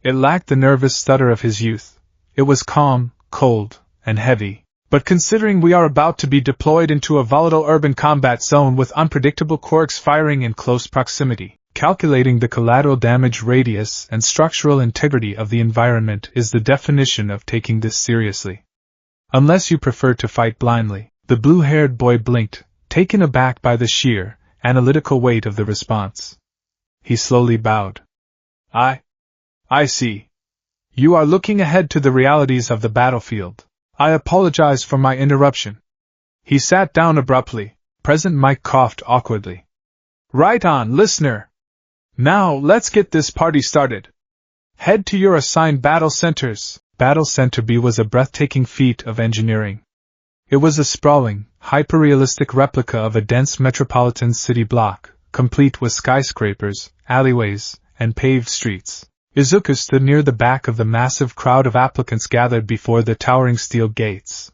A: It lacked the nervous stutter of his youth. It was calm, cold, and heavy. "But considering we are about to be deployed into a volatile urban combat zone with unpredictable quirks firing in close proximity, calculating the collateral damage radius and structural integrity of the environment is the definition of taking this seriously. Unless you prefer to fight blindly." The blue-haired boy blinked, taken aback by the sheer, analytical weight of the response. He slowly bowed. I see. You are looking ahead to the realities of the battlefield. I apologize for my interruption." He sat down abruptly. President Mike coughed awkwardly. "Right on, listener. Now, let's get this party started. Head to your assigned battle centers." Battle Center B was a breathtaking feat of engineering. It was a sprawling, hyper-realistic replica of a dense metropolitan city block, complete with skyscrapers, alleyways, and paved streets. Izuku stood near the back of the massive crowd of applicants gathered before the towering steel gates.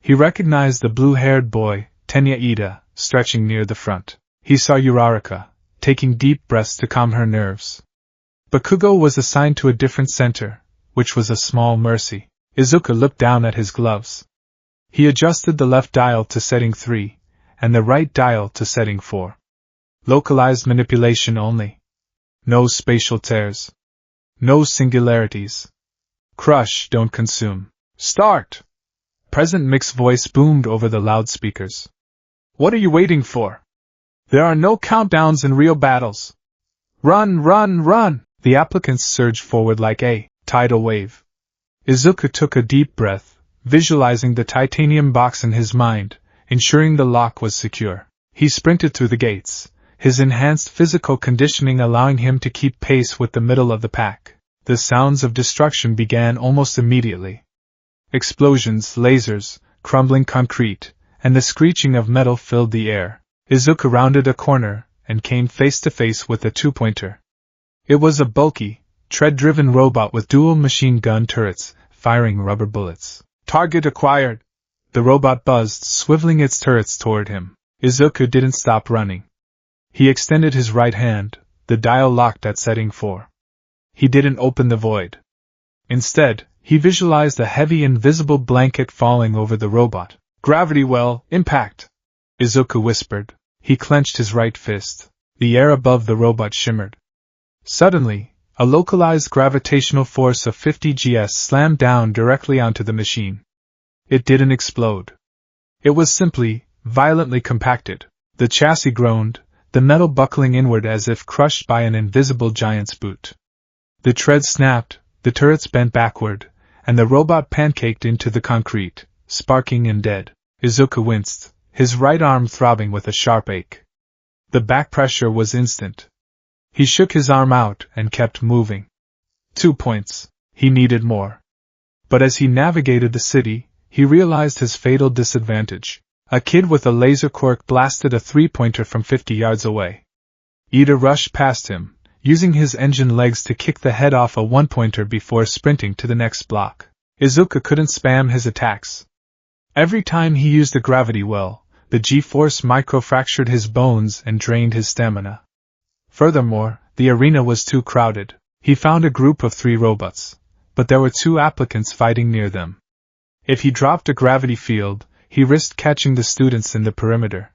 A: He recognized the blue-haired boy, Tenya Ida, stretching near the front. He saw Uraraka, taking deep breaths to calm her nerves. Bakugo was assigned to a different center, which was a small mercy. Izuku looked down at his gloves. He adjusted the left dial to setting 3, and the right dial to setting 4. Localized manipulation only. No spatial tears. No singularities. Crush, don't consume. Start! President Mick's voice boomed over the loudspeakers. What are you waiting for? There are no countdowns in real battles. Run, run, run! The applicants surged forward like a tidal wave. Izuku took a deep breath, visualizing the titanium box in his mind, ensuring the lock was secure. He sprinted through the gates, his enhanced physical conditioning allowing him to keep pace with the middle of the pack. The sounds of destruction began almost immediately. Explosions, lasers, crumbling concrete, and the screeching of metal filled the air. Izuku rounded a corner and came face to face with a two-pointer. It was a bulky, tread-driven robot with dual machine gun turrets, firing rubber bullets. Target acquired! The robot buzzed, swiveling its turrets toward him. Izuku didn't stop running. He extended his right hand, the dial locked at setting 4. He didn't open the void. Instead, he visualized a heavy invisible blanket falling over the robot. Gravity well, impact! Izuku whispered. He clenched his right fist. The air above the robot shimmered. Suddenly, a localized gravitational force of 50 gs slammed down directly onto the machine. It didn't explode. It was simply, violently compacted. The chassis groaned, the metal buckling inward as if crushed by an invisible giant's boot. The treads snapped, the turrets bent backward, and the robot pancaked into the concrete, sparking and dead. Izuku winced, his right arm throbbing with a sharp ache. The back pressure was instant. He shook his arm out and kept moving. 2 points. He needed more. But as he navigated the city, he realized his fatal disadvantage. A kid with a laser quirk blasted a three-pointer from 50 yards away. Ida rushed past him, using his engine legs to kick the head off a one-pointer before sprinting to the next block. Izuku couldn't spam his attacks. Every time he used a gravity well, The G-force microfractured his bones and drained his stamina. Furthermore, the arena was too crowded. He found a group of 3 robots, but there were 2 applicants fighting near them. If he dropped a gravity field, he risked catching the students in the perimeter.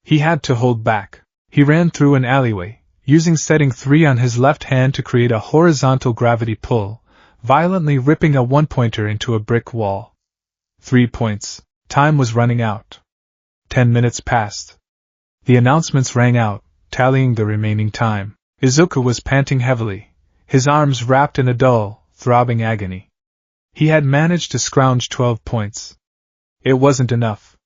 A: He had to hold back. He ran through an alleyway, using setting 3 on his left hand to create a horizontal gravity pull, violently ripping a 1-pointer into a brick wall. 3 points. Time was running out. 10 minutes passed. The announcements rang out, tallying the remaining time. Izuku was panting heavily, his arms wrapped in a dull, throbbing agony. He had managed to scrounge 12 points. It wasn't enough.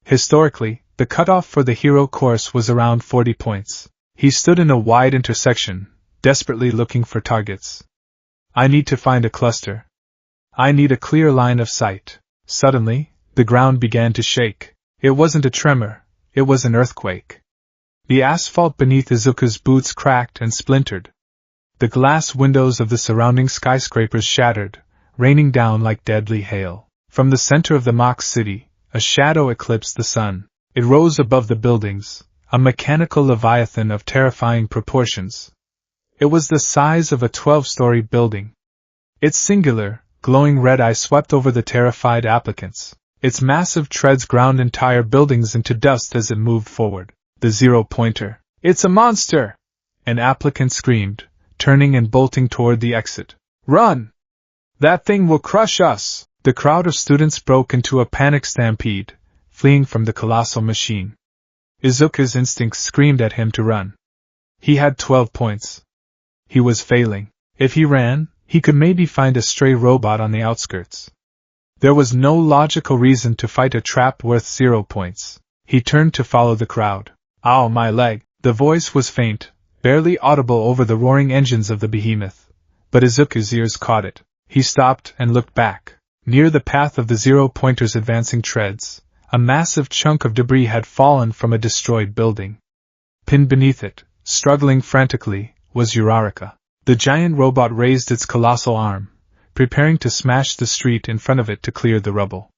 A: Historically, the cutoff for the hero course was around 40 points. He stood in a wide intersection, desperately looking for targets. I need to find a cluster. I need a clear line of sight. Suddenly, the ground began to shake. It wasn't a tremor, it was an earthquake. The asphalt beneath Izuku's boots cracked and splintered. The glass windows of the surrounding skyscrapers shattered, raining down like deadly hail. From the center of the mock city, a shadow eclipsed the sun. It rose above the buildings, a mechanical leviathan of terrifying proportions. It was the size of a 12-story building. Its singular, glowing red eye swept over the terrified applicants. Its massive treads ground entire buildings into dust as it moved forward. The 0-pointer. It's a monster! An applicant screamed, turning and bolting toward the exit. Run! That thing will crush us! The crowd of students broke into a panic stampede, fleeing from the colossal machine. Izuku's instincts screamed at him to run. He had 12 points. He was failing. If he ran, he could maybe find a stray robot on the outskirts. There was no logical reason to fight a trap worth 0 points. He turned to follow the crowd. Ow, my leg! The voice was faint, barely audible over the roaring engines of the behemoth. But Izuku's ears caught it. He stopped and looked back. Near the path of the 0-pointer's advancing treads, a massive chunk of debris had fallen from a destroyed building. Pinned beneath it, struggling frantically, was Uraraka. The giant robot raised its colossal arm, preparing to smash the street in front of it to clear the rubble.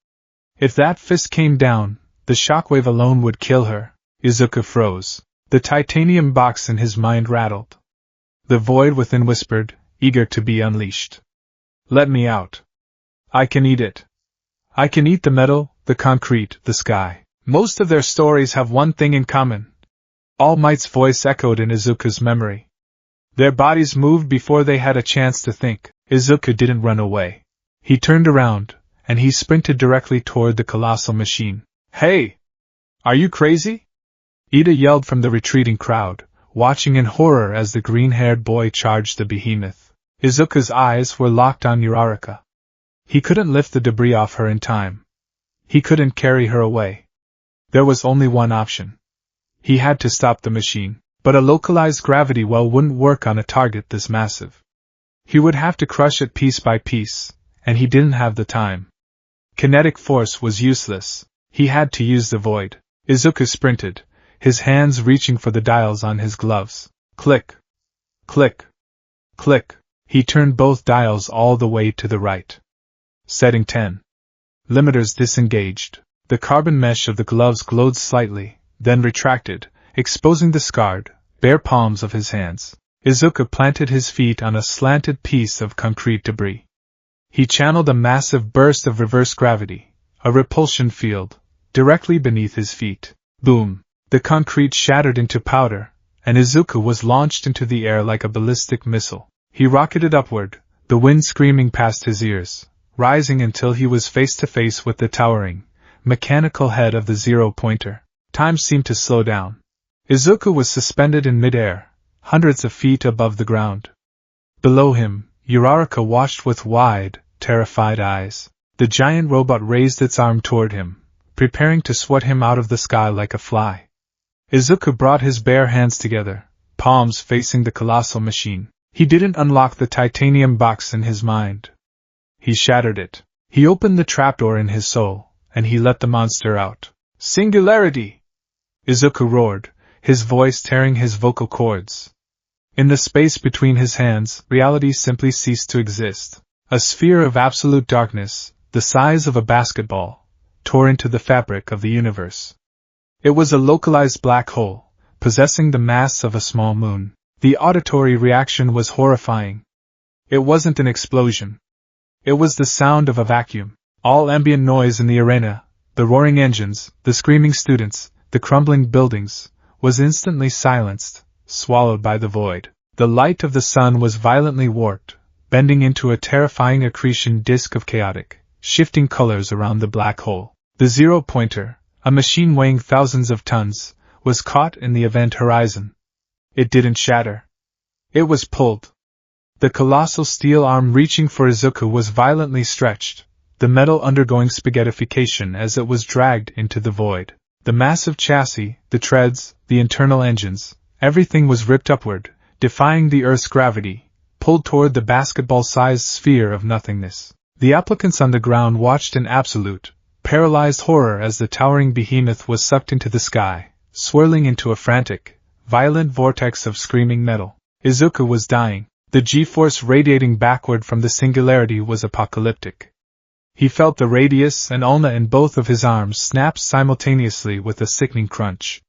A: If that fist came down, the shockwave alone would kill her. Izuku froze. The titanium box in his mind rattled. The void within whispered, eager to be unleashed. Let me out. I can eat it. I can eat the metal, the concrete, the sky. Most of their stories have one thing in common. All Might's voice echoed in Izuku's memory. Their bodies moved before they had a chance to think. Izuku didn't run away. He turned around, and he sprinted directly toward the colossal machine. Hey! Are you crazy? Ida yelled from the retreating crowd, watching in horror as the green-haired boy charged the behemoth. Izuku's eyes were locked on Uraraka. He couldn't lift the debris off her in time. He couldn't carry her away. There was only one option. He had to stop the machine, but a localized gravity well wouldn't work on a target this massive. He would have to crush it piece by piece, and he didn't have the time. Kinetic force was useless. He had to use the void. Izuku sprinted, his hands reaching for the dials on his gloves. Click! Click! Click! He turned both dials all the way to the right. Setting 10. Limiters disengaged. The carbon mesh of the gloves glowed slightly, then retracted, exposing the scarred, bare palms of his hands. Izuku planted his feet on a slanted piece of concrete debris. He channeled a massive burst of reverse gravity, a repulsion field, directly beneath his feet. Boom! The concrete shattered into powder, and Izuku was launched into the air like a ballistic missile. He rocketed upward, the wind screaming past his ears, rising until he was face to face with the towering, mechanical head of the 0-pointer. Time seemed to slow down. Izuku was suspended in midair, hundreds of feet above the ground. Below him, Uraraka watched with wide, terrified eyes. The giant robot raised its arm toward him, preparing to swat him out of the sky like a fly. Izuku brought his bare hands together, palms facing the colossal machine. He didn't unlock the titanium box in his mind. He shattered it. He opened the trapdoor in his soul, and he let the monster out. Singularity! Izuku roared, his voice tearing his vocal cords. In the space between his hands, reality simply ceased to exist. A sphere of absolute darkness, the size of a basketball, tore into the fabric of the universe. It was a localized black hole, possessing the mass of a small moon. The auditory reaction was horrifying. It wasn't an explosion. It was the sound of a vacuum. All ambient noise in the arena, the roaring engines, the screaming students, the crumbling buildings, was instantly silenced, swallowed by the void. The light of the sun was violently warped, bending into a terrifying accretion disk of chaotic, shifting colors around the black hole. The zero-pointer, a machine weighing thousands of tons, was caught in the event horizon. It didn't shatter. It was pulled. The colossal steel arm reaching for Izuku was violently stretched, the metal undergoing spaghettification as it was dragged into the void. The massive chassis, the treads, the internal engines, everything was ripped upward, defying the Earth's gravity, pulled toward the basketball-sized sphere of nothingness. The applicants on the ground watched in absolute, paralyzed horror as the towering behemoth was sucked into the sky, swirling into a frantic, violent vortex of screaming metal. Izuku was dying. The G-force radiating backward from the singularity was apocalyptic. He felt the radius and ulna in both of his arms snap simultaneously with a sickening crunch.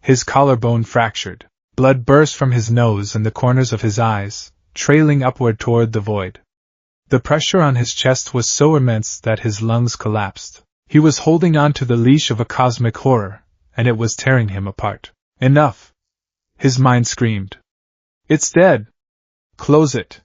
A: His collarbone fractured. Blood burst from his nose and the corners of his eyes, trailing upward toward the void. The pressure on his chest was so immense that his lungs collapsed. He was holding on to the leash of a cosmic horror, and it was tearing him apart. Enough! His mind screamed. It's dead! Close it!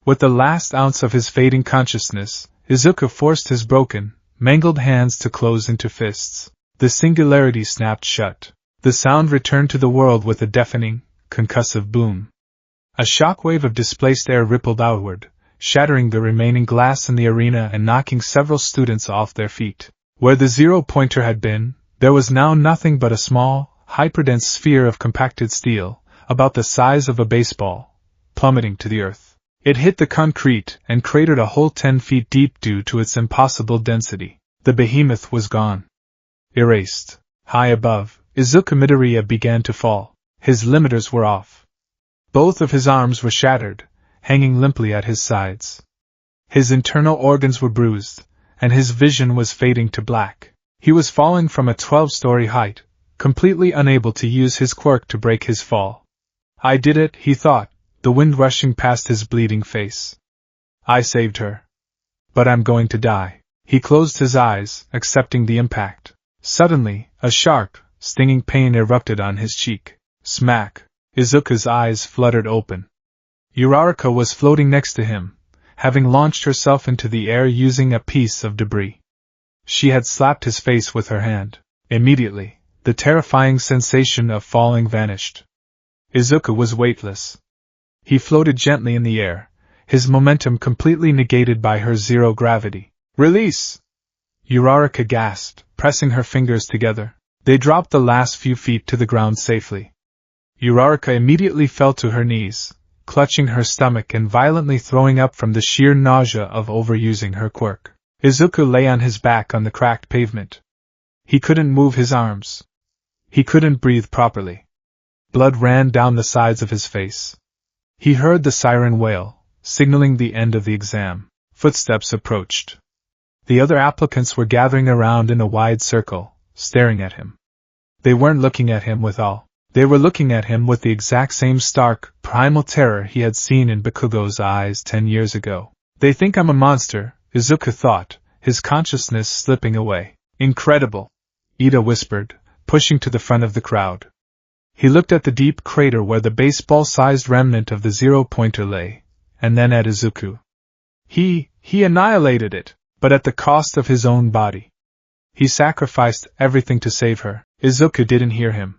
A: With the last ounce of his fading consciousness, Izuku forced his broken, mangled hands to close into fists. The singularity snapped shut. The sound returned to the world with a deafening, concussive boom. A shockwave of displaced air rippled outward, shattering the remaining glass in the arena and knocking several students off their feet. Where the zero-pointer had been, there was now nothing but a small, hyperdense sphere of compacted steel, about the size of a baseball, plummeting to the earth. It hit the concrete and cratered a hole 10 feet deep due to its impossible density. The behemoth was gone. Erased. High above, Izuku Midoriya began to fall. His limiters were off. Both of his arms were shattered, hanging limply at his sides. His internal organs were bruised, and his vision was fading to black. He was falling from a 12-story height, completely unable to use his quirk to break his fall. I did it, he thought, the wind rushing past his bleeding face. I saved her. But I'm going to die. He closed his eyes, accepting the impact. Suddenly, a sharp, stinging pain erupted on his cheek. Smack! Izuku's eyes fluttered open. Uraraka was floating next to him, having launched herself into the air using a piece of debris. She had slapped his face with her hand. Immediately, the terrifying sensation of falling vanished. Izuku was weightless. He floated gently in the air, his momentum completely negated by her zero gravity. Release! Uraraka gasped, pressing her fingers together. They dropped the last few feet to the ground safely. Uraraka immediately fell to her knees, clutching her stomach and violently throwing up from the sheer nausea of overusing her quirk. Izuku lay on his back on the cracked pavement. He couldn't move his arms. He couldn't breathe properly. Blood ran down the sides of his face. He heard the siren wail, signaling the end of the exam. Footsteps approached. The other applicants were gathering around in a wide circle, staring at him. They weren't looking at him with awe. They were looking at him with the exact same stark, primal terror he had seen in Bakugo's eyes 10 years ago. They think I'm a monster, Izuku thought, his consciousness slipping away. Incredible! Ida whispered, pushing to the front of the crowd. He looked at the deep crater where the baseball-sized remnant of the zero-pointer lay, and then at Izuku. He annihilated it, but at the cost of his own body. He sacrificed everything to save her. Izuku didn't hear him.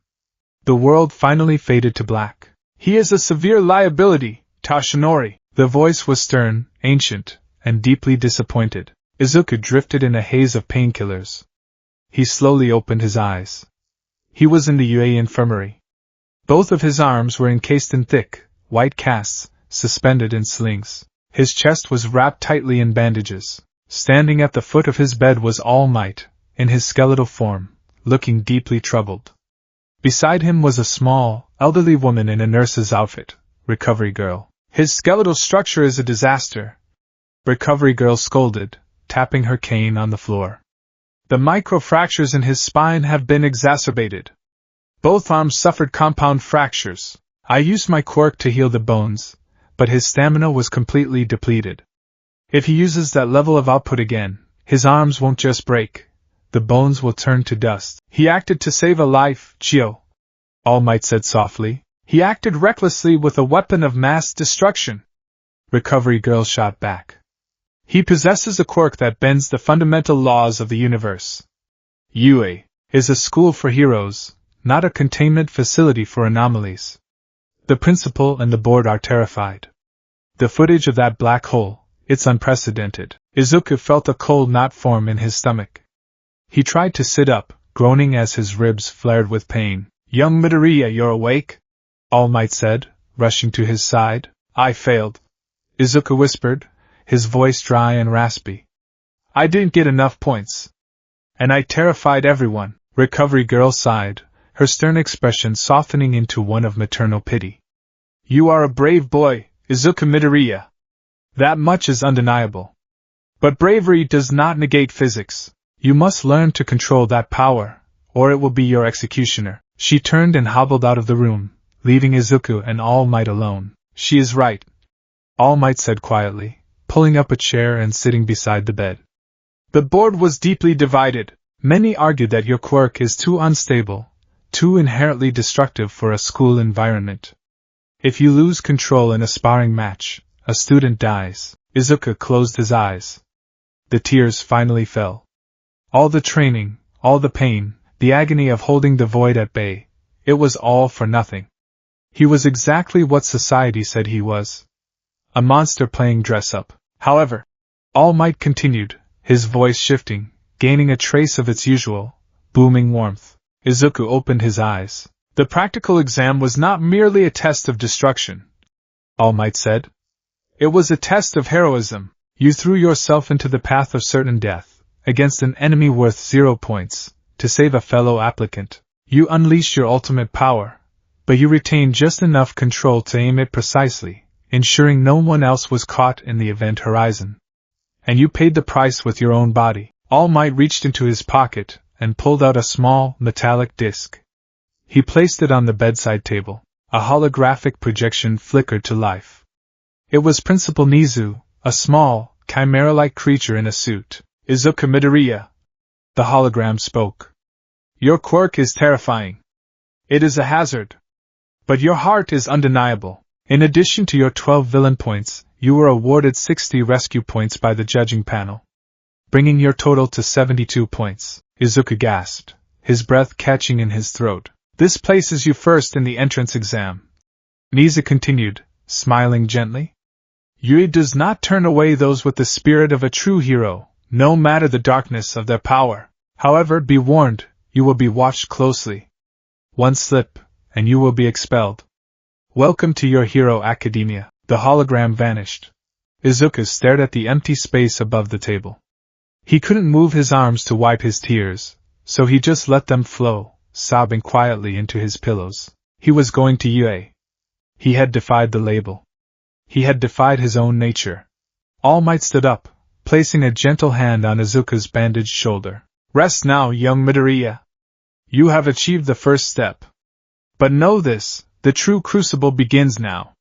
A: The world finally faded to black. He is a severe liability, Tashinori. The voice was stern, ancient, and deeply disappointed. Izuku drifted in a haze of painkillers. He slowly opened his eyes. He was in the UA infirmary. Both of his arms were encased in thick, white casts, suspended in slings. His chest was wrapped tightly in bandages. Standing at the foot of his bed was All Might, in his skeletal form, looking deeply troubled. Beside him was a small, elderly woman in a nurse's outfit, Recovery Girl. His skeletal structure is a disaster, Recovery Girl scolded, tapping her cane on the floor. The microfractures in his spine have been exacerbated. Both arms suffered compound fractures. I used my quirk to heal the bones, but his stamina was completely depleted. If he uses that level of output again, his arms won't just break. The bones will turn to dust. He acted to save a life, Chio, All Might said softly. He acted recklessly with a weapon of mass destruction. Recovery Girl shot back. He possesses a quirk that bends the fundamental laws of the universe. UA is a school for heroes, not a containment facility for anomalies. The principal and the board are terrified. The footage of that black hole, it's unprecedented. Izuku felt a cold knot form in his stomach. He tried to sit up, groaning as his ribs flared with pain. Young Midoriya, you're awake? All Might said, rushing to his side. I failed. Izuku whispered, his voice dry and raspy. I didn't get enough points. And I terrified everyone. Recovery Girl sighed, her stern expression softening into one of maternal pity. You are a brave boy, Izuku Midoriya. That much is undeniable. But bravery does not negate physics. You must learn to control that power, or it will be your executioner. She turned and hobbled out of the room, leaving Izuku and All Might alone. She is right, All Might said quietly, pulling up a chair and sitting beside the bed. The board was deeply divided. Many argued that your quirk is too unstable, too inherently destructive for a school environment. If you lose control in a sparring match, a student dies. Izuku closed his eyes. The tears finally fell. All the training, all the pain, the agony of holding the void at bay, it was all for nothing. He was exactly what society said he was. A monster playing dress-up. However, All Might continued, his voice shifting, gaining a trace of its usual, booming warmth. Izuku opened his eyes. The practical exam was not merely a test of destruction, All Might said. It was a test of heroism. You threw yourself into the path of certain death, against an enemy worth 0 points, to save a fellow applicant. You unleashed your ultimate power, but you retained just enough control to aim it precisely, ensuring no one else was caught in the event horizon. And you paid the price with your own body. All Might reached into his pocket and pulled out a small, metallic disc. He placed it on the bedside table. A holographic projection flickered to life. It was Principal Nizu, a small, chimera-like creature in a suit. Izuku Midoriya, the hologram spoke. Your quirk is terrifying. It is a hazard. But your heart is undeniable. In addition to your 12 villain points, you were awarded 60 rescue points by the judging panel, bringing your total to 72 points. Izuku gasped, his breath catching in his throat. This places you first in the entrance exam. Nizu continued, smiling gently. Yui does not turn away those with the spirit of a true hero, no matter the darkness of their power. However, be warned, you will be watched closely. One slip, and you will be expelled. Welcome to your hero academia. The hologram vanished. Izuku stared at the empty space above the table. He couldn't move his arms to wipe his tears, so he just let them flow, sobbing quietly into his pillows. He was going to UA. He had defied the label. He had defied his own nature. All Might stood up, placing a gentle hand on Izuku's bandaged shoulder. Rest now, young Midoriya. You have achieved the first step. But know this, the true crucible begins now.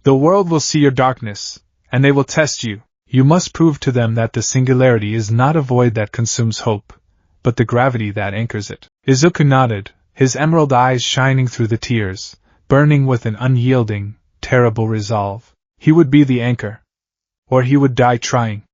A: The world will see your darkness, and they will test you. You must prove to them that the singularity is not a void that consumes hope, but the gravity that anchors it. Izuku nodded, his emerald eyes shining through the tears, burning with an unyielding, terrible resolve. He would be the anchor. Or he would die trying.